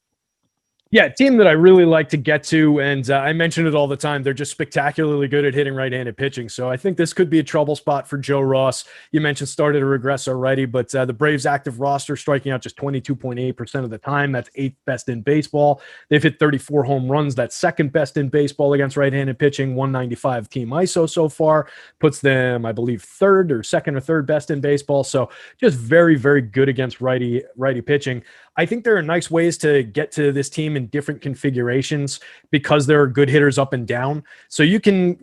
Yeah, team that I really like to get to, and I mention it all the time. They're just spectacularly good at hitting right-handed pitching. So I think this could be a trouble spot for Joe Ross. You mentioned started to regress already, but the Braves' active roster striking out just 22.8% of the time. That's 8th best in baseball. They've hit 34 home runs. That's 2nd best in baseball against right-handed pitching. 195 team ISO so far. Puts them, I believe, 3rd or 2nd or 3rd best in baseball. So just very, very good against righty pitching. I think there are nice ways to get to this team in different configurations because there are good hitters up and down. So you can,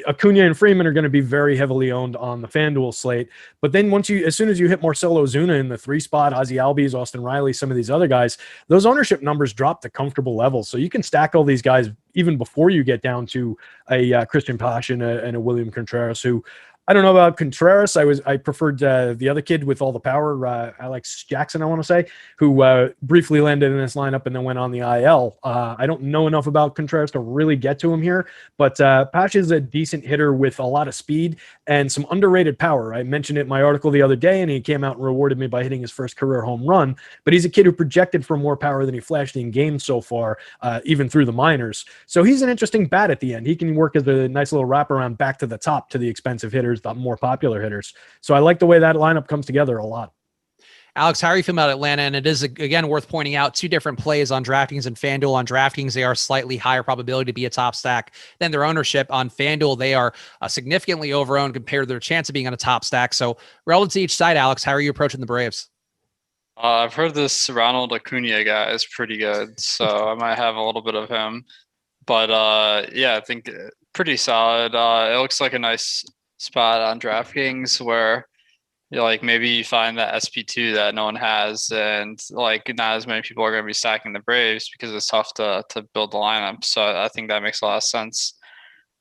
Acuna and Freeman are going to be very heavily owned on the FanDuel slate. But then as soon as you hit Marcell Ozuna in the 3 spot, Ozzie Albies, Austin Riley, some of these other guys, those ownership numbers drop to comfortable levels. So you can stack all these guys even before you get down to a Christian Pache and a William Contreras, who I don't know about Contreras. I preferred the other kid with all the power, Alex Jackson, I want to say, who briefly landed in this lineup and then went on the IL. I don't know enough about Contreras to really get to him here, but Pache is a decent hitter with a lot of speed and some underrated power. I mentioned it in my article the other day, and he came out and rewarded me by hitting his first career home run. But he's a kid who projected for more power than he flashed in games so far, even through the minors. So he's an interesting bat at the end. He can work as a nice little wraparound back to the top to the expensive hitters, the more popular hitters. So I like the way that lineup comes together a lot. Alex, how are you feeling about Atlanta? And it is, again, worth pointing out 2 different plays on DraftKings and FanDuel. On DraftKings, they are slightly higher probability to be a top stack than their ownership. On FanDuel, they are significantly overowned compared to their chance of being on a top stack. So relative to each side, Alex, how are you approaching the Braves? I've heard this Ronald Acuna guy is pretty good, so I might have a little bit of him. But I think pretty solid. It looks like a nice spot on DraftKings where maybe you find that SP2 that no one has, and not as many people are going to be stacking the Braves because it's tough to build the lineup. So I think that makes a lot of sense.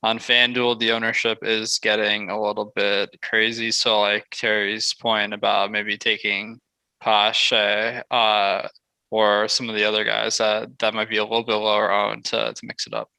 On FanDuel, the ownership is getting a little bit crazy. So like Terry's point about maybe taking Pache or some of the other guys that might be a little bit lower owned to mix it up.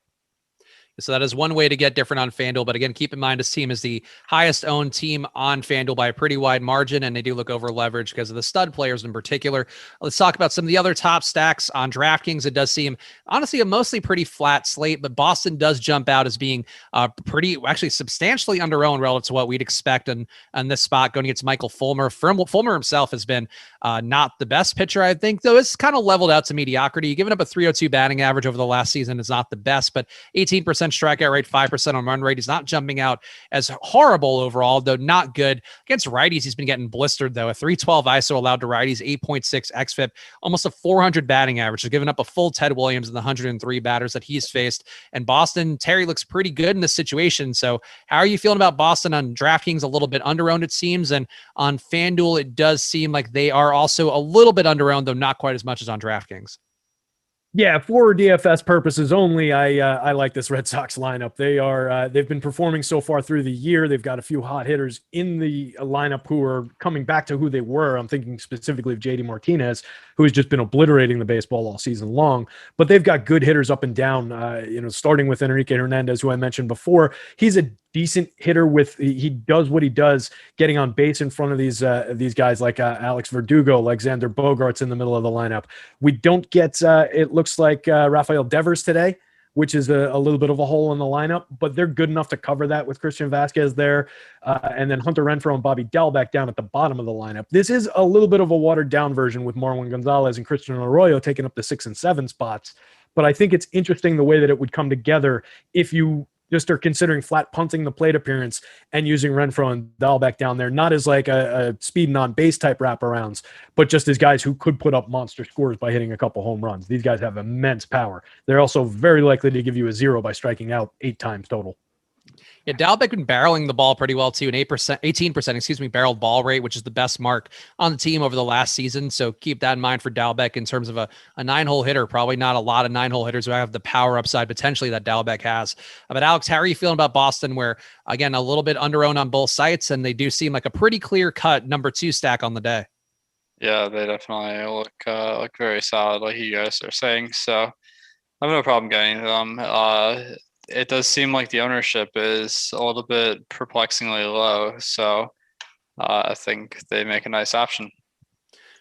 So that is one way to get different on FanDuel. But again, keep in mind this team is the highest owned team on FanDuel by a pretty wide margin, and they do look over leveraged because of the stud players in particular. Let's talk about some of the other top stacks on DraftKings. It does seem, honestly, a mostly pretty flat slate, but Boston does jump out as being actually substantially under-owned relative to what we'd expect on this spot going against Michael Fulmer. Fulmer himself has been not the best pitcher, I think, though it's kind of leveled out to mediocrity. Giving up a 302 batting average over the last season is not the best, but 18% strikeout rate, 5% on run rate. He's not jumping out as horrible overall, though not good. Against righties, he's been getting blistered, though. A 312 ISO allowed to righties, 8.6 xFIP, almost a 400 batting average. He's given up a full Ted Williams in the 103 batters that he's faced. And Boston, Terry looks pretty good in this situation. So how are you feeling about Boston on DraftKings? A little bit under-owned, it seems. And on FanDuel, it does seem like they are also a little bit under-owned, though not quite as much as on DraftKings. Yeah, for DFS purposes only, I like this Red Sox lineup. They've been performing so far through the year. They've got a few hot hitters in the lineup who are coming back to who they were. I'm thinking specifically of JD Martinez, who has just been obliterating the baseball all season long. But they've got good hitters up and down. Starting with Enrique Hernandez, who I mentioned before. He's a decent hitter he does what he does, getting on base in front of these guys like Alex Verdugo, like Xander Bogaerts in the middle of the lineup. We don't get, it looks like Rafael Devers today, which is a little bit of a hole in the lineup, but they're good enough to cover that with Christian Vasquez there. And then Hunter Renfroe and Bobby Dalbec down at the bottom of the lineup. This is a little bit of a watered down version with Marwin Gonzalez and Christian Arroyo taking up the 6 and 7 spots. But I think it's interesting the way that it would come together if you just are considering flat punting the plate appearance and using Renfroe and Dalbec down there, not as like a speed and on base type wraparounds, but just as guys who could put up monster scores by hitting a couple home runs. These guys have immense power. They're also very likely to give you a 0 by striking out 8 times total. Yeah, Dalbec been barreling the ball pretty well too, an 18% barreled ball rate, which is the best mark on the team over the last season. So keep that in mind for Dalbec in terms of a 9-hole hitter. Probably not a lot of 9-hole hitters who have the power upside potentially that Dalbec has. But Alex, how are you feeling about Boston, where again a little bit under-owned on both sites, and they do seem like a pretty clear cut number 2 stack on the day? Yeah, they definitely look very solid, like you guys are saying. So I have no problem getting them. It does seem like the ownership is a little bit perplexingly low. So I think they make a nice option.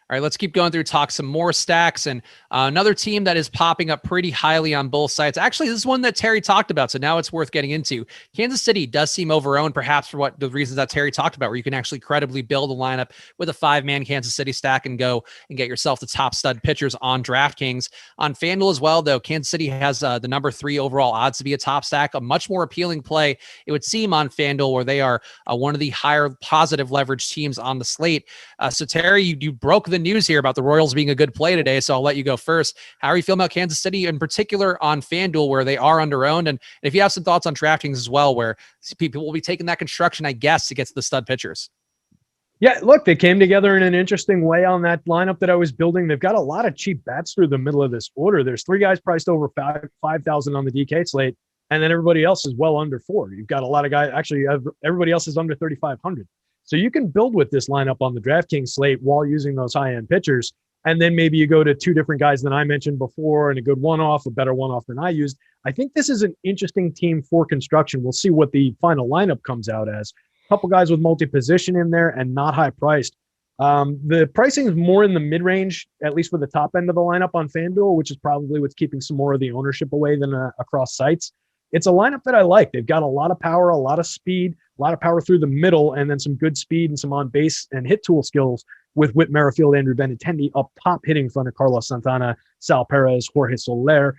All right, let's keep going through, talk some more stacks. And another team that is popping up pretty highly on both sides. Actually, this is one that Terry talked about, so now it's worth getting into. Kansas City does seem overowned, perhaps for what the reasons that Terry talked about, where you can actually credibly build a lineup with a 5-man Kansas City stack and go and get yourself the top stud pitchers on DraftKings. On FanDuel as well, though, Kansas City has the number 3 overall odds to be a top stack, a much more appealing play, it would seem, on FanDuel, where they are one of the higher positive leverage teams on the slate. So Terry, you broke the news here about the Royals being a good play today, so I'll let you go first. How are you feeling about Kansas City in particular on FanDuel, where they are under-owned? And if you have some thoughts on DraftKings as well, where people will be taking that construction, I guess, to get to the stud pitchers. Yeah, look, they came together in an interesting way on that lineup that I was building. They've got a lot of cheap bats through the middle of this order. There's 3 guys priced over 5,000 on the DK slate, and then everybody else is well under 4. You've got a lot of guys. Actually, everybody else is under 3,500. So you can build with this lineup on the DraftKings slate while using those high-end pitchers. And then maybe you go to 2 different guys than I mentioned before and a good one-off, a better one-off than I used. I think this is an interesting team for construction. We'll see what the final lineup comes out as. Couple guys with multi-position in there and not high priced. The pricing is more in the mid-range, at least for the top end of the lineup on FanDuel, which is probably what's keeping some more of the ownership away than across sites. It's a lineup that I like. They've got a lot of power, a lot of speed, a lot of power through the middle, and then some good speed and some on-base and hit tool skills with Whit Merrifield, Andrew Benintendi up top hitting in front of Carlos Santana, Sal Perez, Jorge Soler,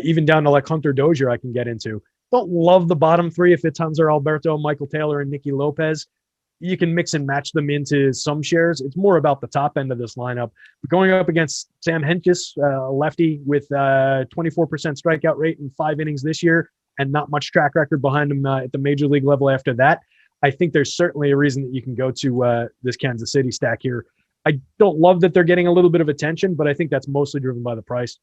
even down to like Hunter Dozier I can get into. Don't love the bottom 3 if it's Hanser Alberto, Michael Taylor, and Nicky Lopez. You can mix and match them into some shares. It's more about the top end of this lineup. But going up against Sam Hentges, a lefty with 24% strikeout rate in 5 innings this year and not much track record behind him at the major league level after that, I think there's certainly a reason that you can go to this Kansas City stack here. I don't love that they're getting a little bit of attention, but I think that's mostly driven by the price.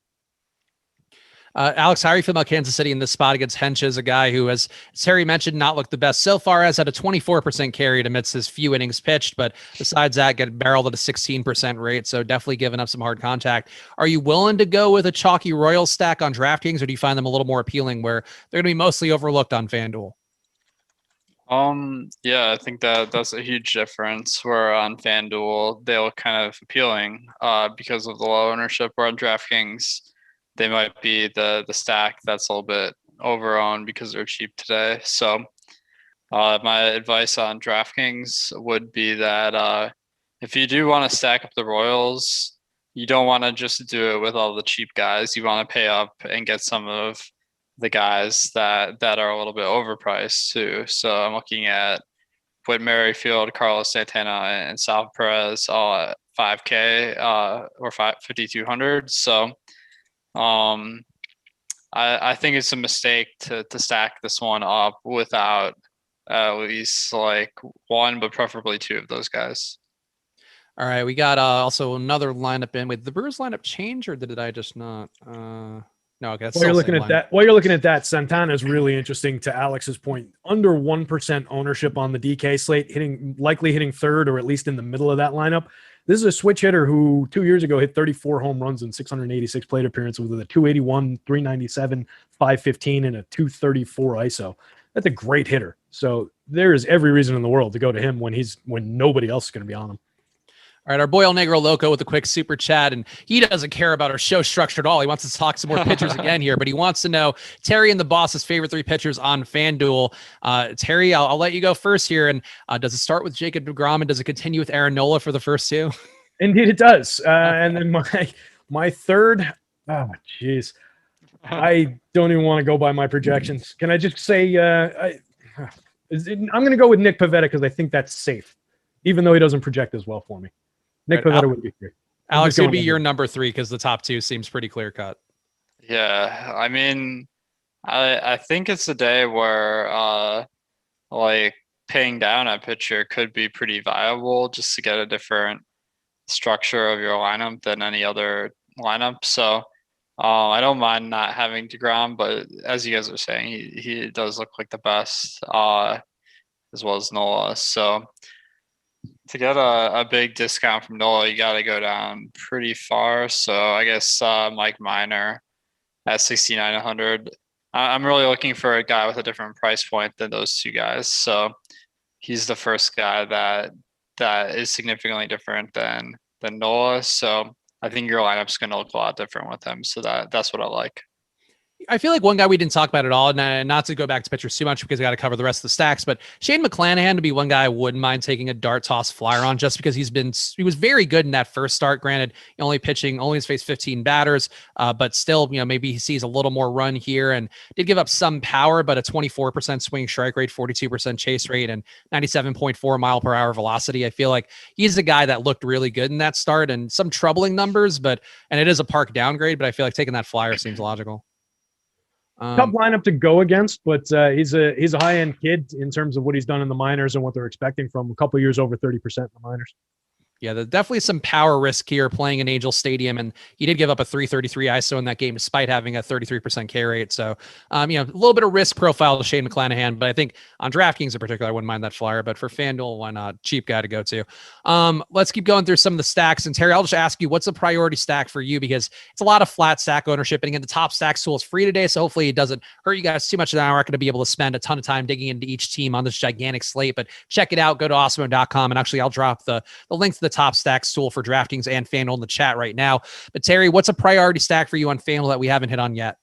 Alex, how are you feeling about Kansas City in this spot against Hentges, a guy who, as Terry mentioned, not looked the best so far, has had a 24% carry amidst his few innings pitched, but besides that, get barreled at a 16% rate, so definitely giving up some hard contact. Are you willing to go with a chalky Royals stack on DraftKings, or do you find them a little more appealing where they're going to be mostly overlooked on FanDuel? Yeah, I think that's a huge difference. Where on FanDuel, they look kind of appealing because of the low ownership, where on DraftKings, they might be the stack that's a little bit overowned because they're cheap today. So my advice on DraftKings would be that if you do want to stack up the Royals, you don't want to just do it with all the cheap guys. You want to pay up and get some of the guys that are a little bit overpriced too. So I'm looking at Whit Merrifield, Carlos Santana, and Sal Perez all at 5K or 5,200. So I think it's a mistake to stack this one up without at least like 1, but preferably 2 of those guys. All right, we got also another lineup in. With the Brewers lineup change, or did I just not? No, okay. While you're looking at that, Santana is really interesting. To Alex's point, under 1% ownership on the DK slate, likely hitting third or at least in the middle of that lineup. This is a switch hitter who 2 years ago hit 34 home runs in 686 plate appearances with a 281, 397, 515, and a 234 ISO. That's a great hitter. So there is every reason in the world to go to him when nobody else is going to be on him. All right, our boy El Negro Loco with a quick super chat, and he doesn't care about our show structure at all. He wants to talk some more pitchers again here, but he wants to know Terry and the boss's favorite 3 pitchers on FanDuel. Terry, I'll let you go first here. And does it start with Jacob deGrom, and does it continue with Aaron Nola for the first 2? Indeed, it does. And then my third, oh jeez, I don't even want to go by my projections. Can I just say I'm going to go with Nick Pivetta because I think that's safe, even though he doesn't project as well for me. Nick Pivetta would be here. Alex, would be your number 3 because the top 2 seems pretty clear cut. Yeah, I mean, I think it's a day where like paying down a pitcher could be pretty viable just to get a different structure of your lineup than any other lineup. So I don't mind not having DeGrom, but as you guys are saying, he does look like the best as well as Nola. So to get a big discount from Nola, you got to go down pretty far. So I guess Mike Minor at 6,900. I'm really looking for a guy with a different price point than those 2 guys. So he's the first guy that is significantly different than Nola. So I think your lineup's going to look a lot different with him. So that's what I like. I feel like one guy we didn't talk about at all, and not to go back to pitchers too much because I got to cover the rest of the stacks, but Shane McClanahan to be one guy I wouldn't mind taking a dart toss flyer on, just because he was very good in that first start. Granted, only has faced 15 batters, but still, maybe he sees a little more run here, and did give up some power, but a 24% swing strike rate, 42% chase rate, and 97.4 mile per hour velocity. I feel like he's a guy that looked really good in that start, and some troubling numbers, and it is a park downgrade, but I feel like taking that flyer seems logical. Tough lineup to go against, but he's a high-end kid in terms of what he's done in the minors and what they're expecting from him. A couple of years over 30% in the minors. Yeah, there's definitely some power risk here playing in Angel Stadium, and he did give up a 333 ISO in that game despite having a 33% K rate. So, a little bit of risk profile to Shane McClanahan, but I think on DraftKings in particular, I wouldn't mind that flyer. But for FanDuel, why not? Cheap guy to go to. Let's keep going through some of the stacks. And Terry, I'll just ask you, what's a priority stack for you? Because it's a lot of flat stack ownership, and again, the top stack tool is free today, so hopefully it doesn't hurt you guys too much. That I'm not going to be able to spend a ton of time digging into each team on this gigantic slate. But check it out. Go to awesemo.com, and actually, I'll drop the link to the top stacks tool for DraftKings and FanDuel in the chat right now. But Terry, what's a priority stack for you on FanDuel that we haven't hit on yet?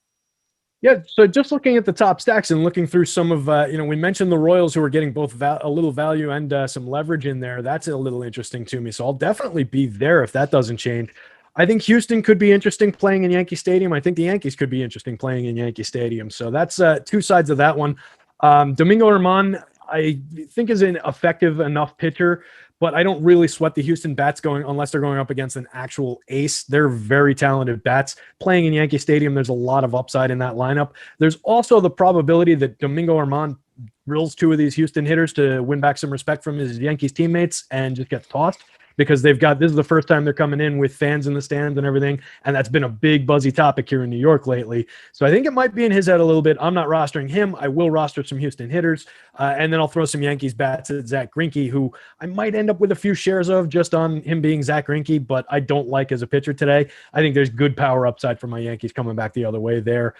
Yeah, so just looking at the top stacks and looking through some of, we mentioned the Royals who are getting both a little value and some leverage in there. That's a little interesting to me. So I'll definitely be there if that doesn't change. I think Houston could be interesting playing in Yankee Stadium. I think the Yankees could be interesting playing in Yankee Stadium. So that's two sides of that one. Domingo Germán, I think, is an effective enough pitcher, but I don't really sweat the Houston bats unless they're going up against an actual ace. They're very talented bats. Playing in Yankee Stadium, there's a lot of upside in that lineup. There's also the probability that Domingo Germán drills two of these Houston hitters to win back some respect from his Yankees teammates and just gets tossed, because this is the first time they're coming in with fans in the stands and everything, and that's been a big buzzy topic here in New York lately. So I think it might be in his head a little bit. I'm not rostering him. I will roster some Houston hitters, and then I'll throw some Yankees bats at Zach Greinke, who I might end up with a few shares of just on him being Zach Greinke, but I don't like as a pitcher today. I think there's good power upside for my Yankees coming back the other way there.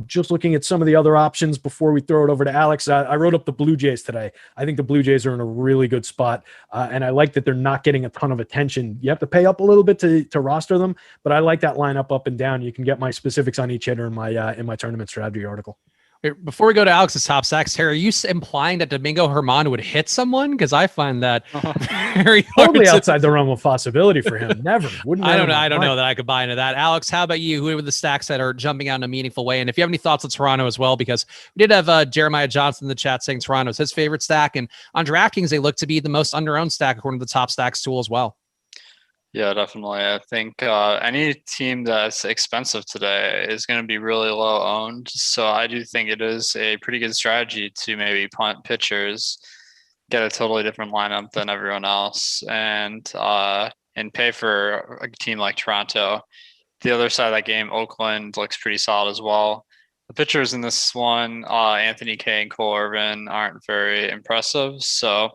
Just looking at some of the other options before we throw it over to Alex. I wrote up the Blue Jays today. I think the Blue Jays are in a really good spot, and I like that they're not getting a ton of attention. You have to pay up a little bit to roster them, but I like that lineup up and down. You can get my specifics on each hitter in my tournament strategy article. Before we go to Alex's top stacks, Terry, are you implying that Domingo Germán would hit someone? Because I find that very totally outside the realm of possibility for him. Never. I don't know that I could buy into that. Alex, how about you? Who are the stacks that are jumping out in a meaningful way? And if you have any thoughts on Toronto as well, because we did have Jeremiah Johnson in the chat saying Toronto is his favorite stack. And on DraftKings, they look to be the most under-owned stack according to the top stacks tool as well. Yeah, definitely. I think any team that's expensive today is going to be really low owned. So I do think it is a pretty good strategy to maybe punt pitchers, get a totally different lineup than everyone else, and pay for a team like Toronto. The other side of that game, Oakland looks pretty solid as well. The pitchers in this one, Anthony Kay and Cole Irvin, aren't very impressive. So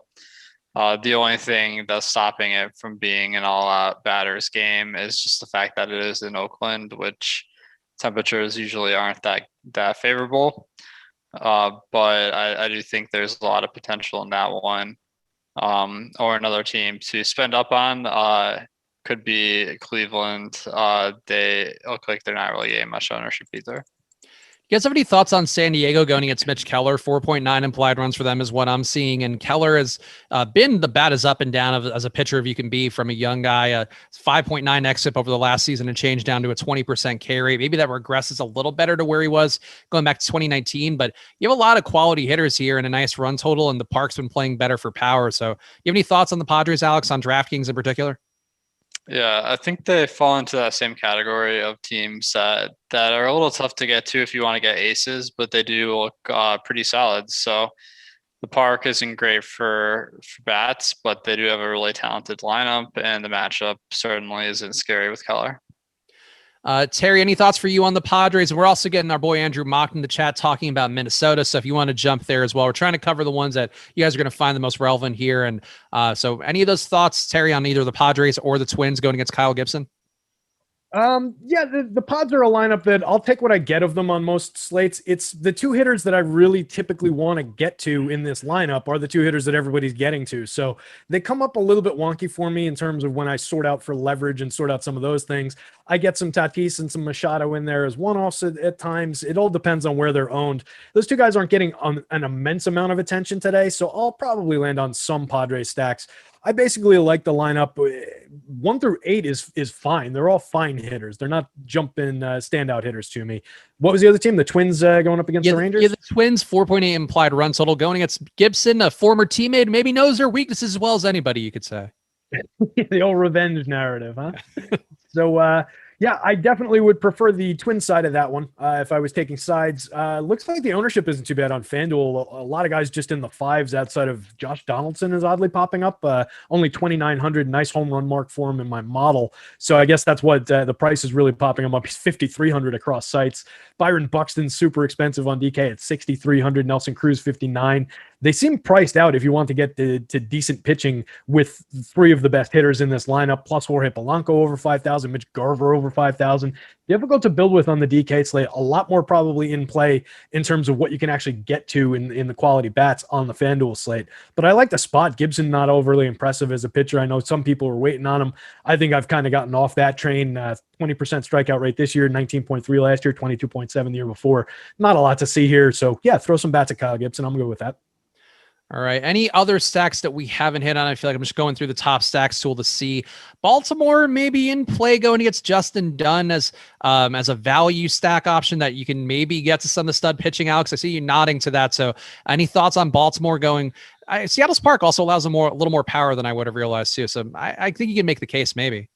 the only thing that's stopping it from being an all-out batters game is just the fact that it is in Oakland, which temperatures usually aren't that favorable. But I do think there's a lot of potential in that one. Or another team to spend up on could be Cleveland. They look like they're not really getting much ownership either. You guys have any thoughts on San Diego going against Mitch Keller? 4.9 implied runs for them is what I'm seeing. And Keller has been the bat as up and down as a pitcher if you can be from a young guy. 5.9 xFIP over the last season and changed down to a 20% K rate. Maybe that regresses a little better to where he was going back to 2019. But you have a lot of quality hitters here and a nice run total, and the park's been playing better for power. So you have any thoughts on the Padres, Alex, on DraftKings in particular? Yeah, I think they fall into that same category of teams that are a little tough to get to if you want to get aces, but they do look pretty solid. So the park isn't great for bats, but they do have a really talented lineup, and the matchup certainly isn't scary with Keller. Terry, any thoughts for you on the Padres? We're also getting our boy Andrew Mock in the chat talking about Minnesota. So if you want to jump there as well, we're trying to cover the ones that you guys are going to find the most relevant here. And so any of those thoughts, Terry, on either the Padres or the Twins going against Kyle Gibson? Yeah, the Pods are a lineup that I'll take what I get of them on most slates. It's the two hitters that I really typically want to get to in this lineup are the two hitters that everybody's getting to. So they come up a little bit wonky for me in terms of when I sort out for leverage and sort out some of those things. I get some Tatis and some Machado in there as one-offs at times. It all depends on where they're owned. Those two guys aren't getting an immense amount of attention today, so I'll probably land on some Padres stacks. I basically like the lineup. 1 through 8 is fine. They're all fine hitters. They're not jumping standout hitters to me. What was the other team? The Twins going up against the Rangers? Yeah, the Twins, 4.8 implied run total going against Gibson, a former teammate, maybe knows their weaknesses as well as anybody, you could say. The old revenge narrative, huh? So, yeah, I definitely would prefer the twin side of that one if I was taking sides. Looks like the ownership isn't too bad on FanDuel. A lot of guys just in the 5s outside of Josh Donaldson is oddly popping up. Only 2,900, nice home run mark for him in my model. So I guess that's what the price is really popping him up. He's 5,300 across sites. Byron Buxton's super expensive on DK at 6,300. Nelson Cruz 59. They seem priced out if you want to get to decent pitching with 3 of the best hitters in this lineup, plus Jorge Polanco over 5,000, Mitch Garver over 5,000. Difficult to build with on the DK slate. A lot more probably in play in terms of what you can actually get to in the quality bats on the FanDuel slate. But I like the spot. Gibson not overly impressive as a pitcher. I know some people were waiting on him. I think I've kind of gotten off that train. 20% strikeout rate this year, 19.3 last year, 22.7 the year before. Not a lot to see here. So yeah, throw some bats at Kyle Gibson. I'm good with that. All right. Any other stacks that we haven't hit on? I feel like I'm just going through the top stacks tool to see. Baltimore maybe in play going against Justin Dunn as a value stack option that you can maybe get to some of the stud pitching, Alex. I see you nodding to that. So any thoughts on Baltimore going? Seattle's Park also allows a little more power than I would have realized too. So I think you can make the case maybe.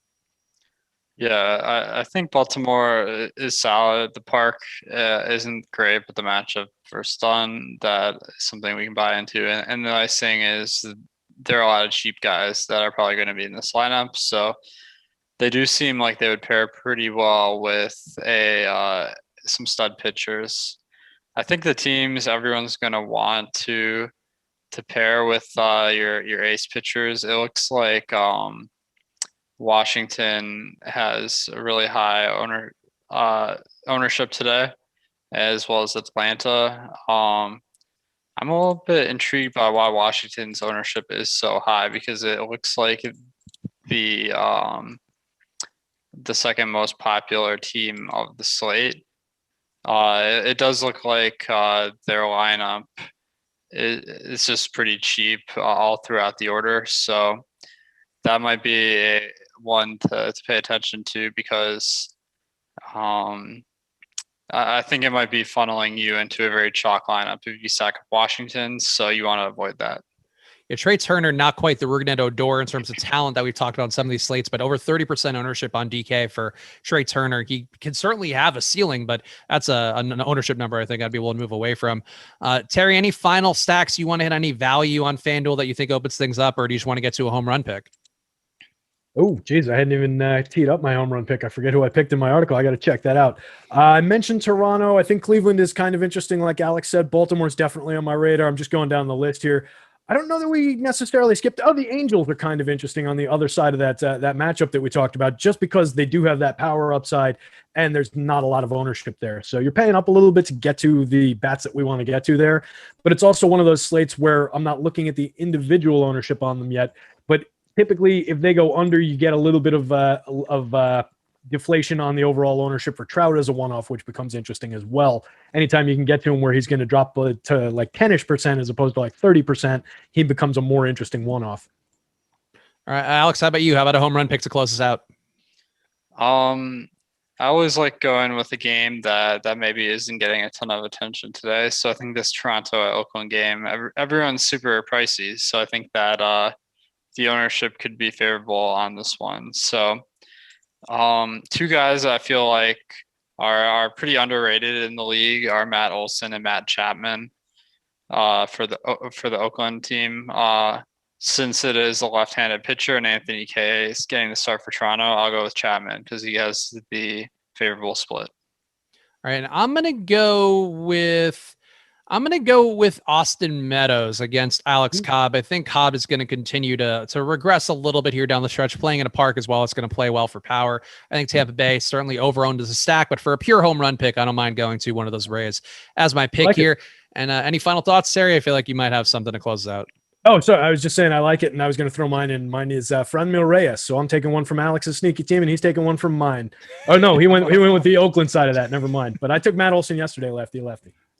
Yeah, I think Baltimore is solid. The park isn't great, but the matchup for Dunn, that is something we can buy into. And the nice thing is there are a lot of cheap guys that are probably going to be in this lineup. So they do seem like they would pair pretty well with some stud pitchers. I think the teams everyone's going to want to pair with your ace pitchers. It looks like Washington has a really high ownership today, as well as Atlanta. I'm a little bit intrigued by why Washington's ownership is so high, because it looks like the second most popular team of the slate. It does look like their lineup is just pretty cheap all throughout the order, so that might be one to pay attention to, because I think it might be funneling you into a very chalk lineup if you stack up Washington, so you want to avoid that. Yeah, Trey Turner, not quite the Rougned Odor in terms of talent that we've talked about on some of these slates, but over 30% ownership on DK for Trey Turner. He can certainly have a ceiling, but that's an ownership number I think I'd be willing to move away from. Terry, any final stacks you want to hit? Any value on FanDuel that you think opens things up, or do you just want to get to a home run pick? Oh, geez, I hadn't even teed up my home run pick. I forget who I picked in my article. I got to check that out. I mentioned Toronto. I think Cleveland is kind of interesting. Like Alex said, Baltimore's definitely on my radar. I'm just going down the list here. I don't know that we necessarily skipped. Oh, the Angels are kind of interesting on the other side of that matchup that we talked about, just because they do have that power upside and there's not a lot of ownership there. So you're paying up a little bit to get to the bats that we want to get to there. But it's also one of those slates where I'm not looking at the individual ownership on them yet. But typically, if they go under, you get a little bit of deflation on the overall ownership for Trout as a one-off, which becomes interesting as well. Anytime you can get to him where he's going to drop to like 10-ish% as opposed to like 30%, he becomes a more interesting one-off. All right, Alex, how about you? How about a home run pick to close us out? I always like going with a game that maybe isn't getting a ton of attention today. So I think this Toronto-Oakland game, everyone's super pricey. So I think that the ownership could be favorable on this one. So two guys that I feel like are pretty underrated in the league are Matt Olson and Matt Chapman for the Oakland team. Since it is a left-handed pitcher and Anthony Kay is getting the start for Toronto, I'll go with Chapman because he has the favorable split. All right, and I'm gonna go with Austin Meadows against Alex Cobb. I think Cobb is going to continue to regress a little bit here down the stretch, playing in a park as well. It's going to play well for power. I think Tampa Bay certainly over-owned as a stack, but for a pure home run pick, I don't mind going to one of those Rays as my pick here. And any final thoughts, Terry? I feel like you might have something to close out. Oh, sorry. I was just saying I like it, and I was going to throw mine in. Mine is Franmil Reyes. So I'm taking one from Alex's sneaky team, and he's taking one from mine. Oh no, he went with the Oakland side of that. Never mind. But I took Matt Olson yesterday, lefty.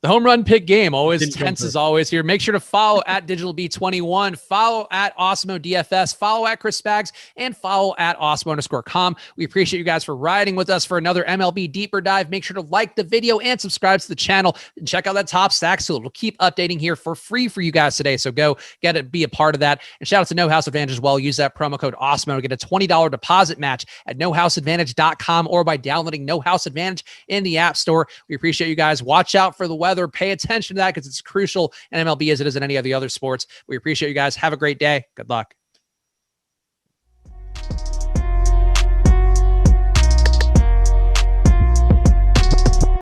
The home run pick game, always Didn't tense come as always here. Make sure to follow at DigitalB21, follow at Awesemo DFS, follow at Chris Spags, and follow at Awesemo_com. We appreciate you guys for riding with us for another MLB Deeper Dive. Make sure to like the video and subscribe to the channel. And check out that top stacks tool. We'll keep updating here for free for you guys today. So go get it, be a part of that. And shout out to No House Advantage as well. Use that promo code Awesemo to get a $20 deposit match at nohouseadvantage.com or by downloading No House Advantage in the App Store. We appreciate you guys. Watch out for the weather. Pay attention to that because it's crucial in MLB as it is in any of the other sports. We appreciate you guys. Have a great day. Good luck.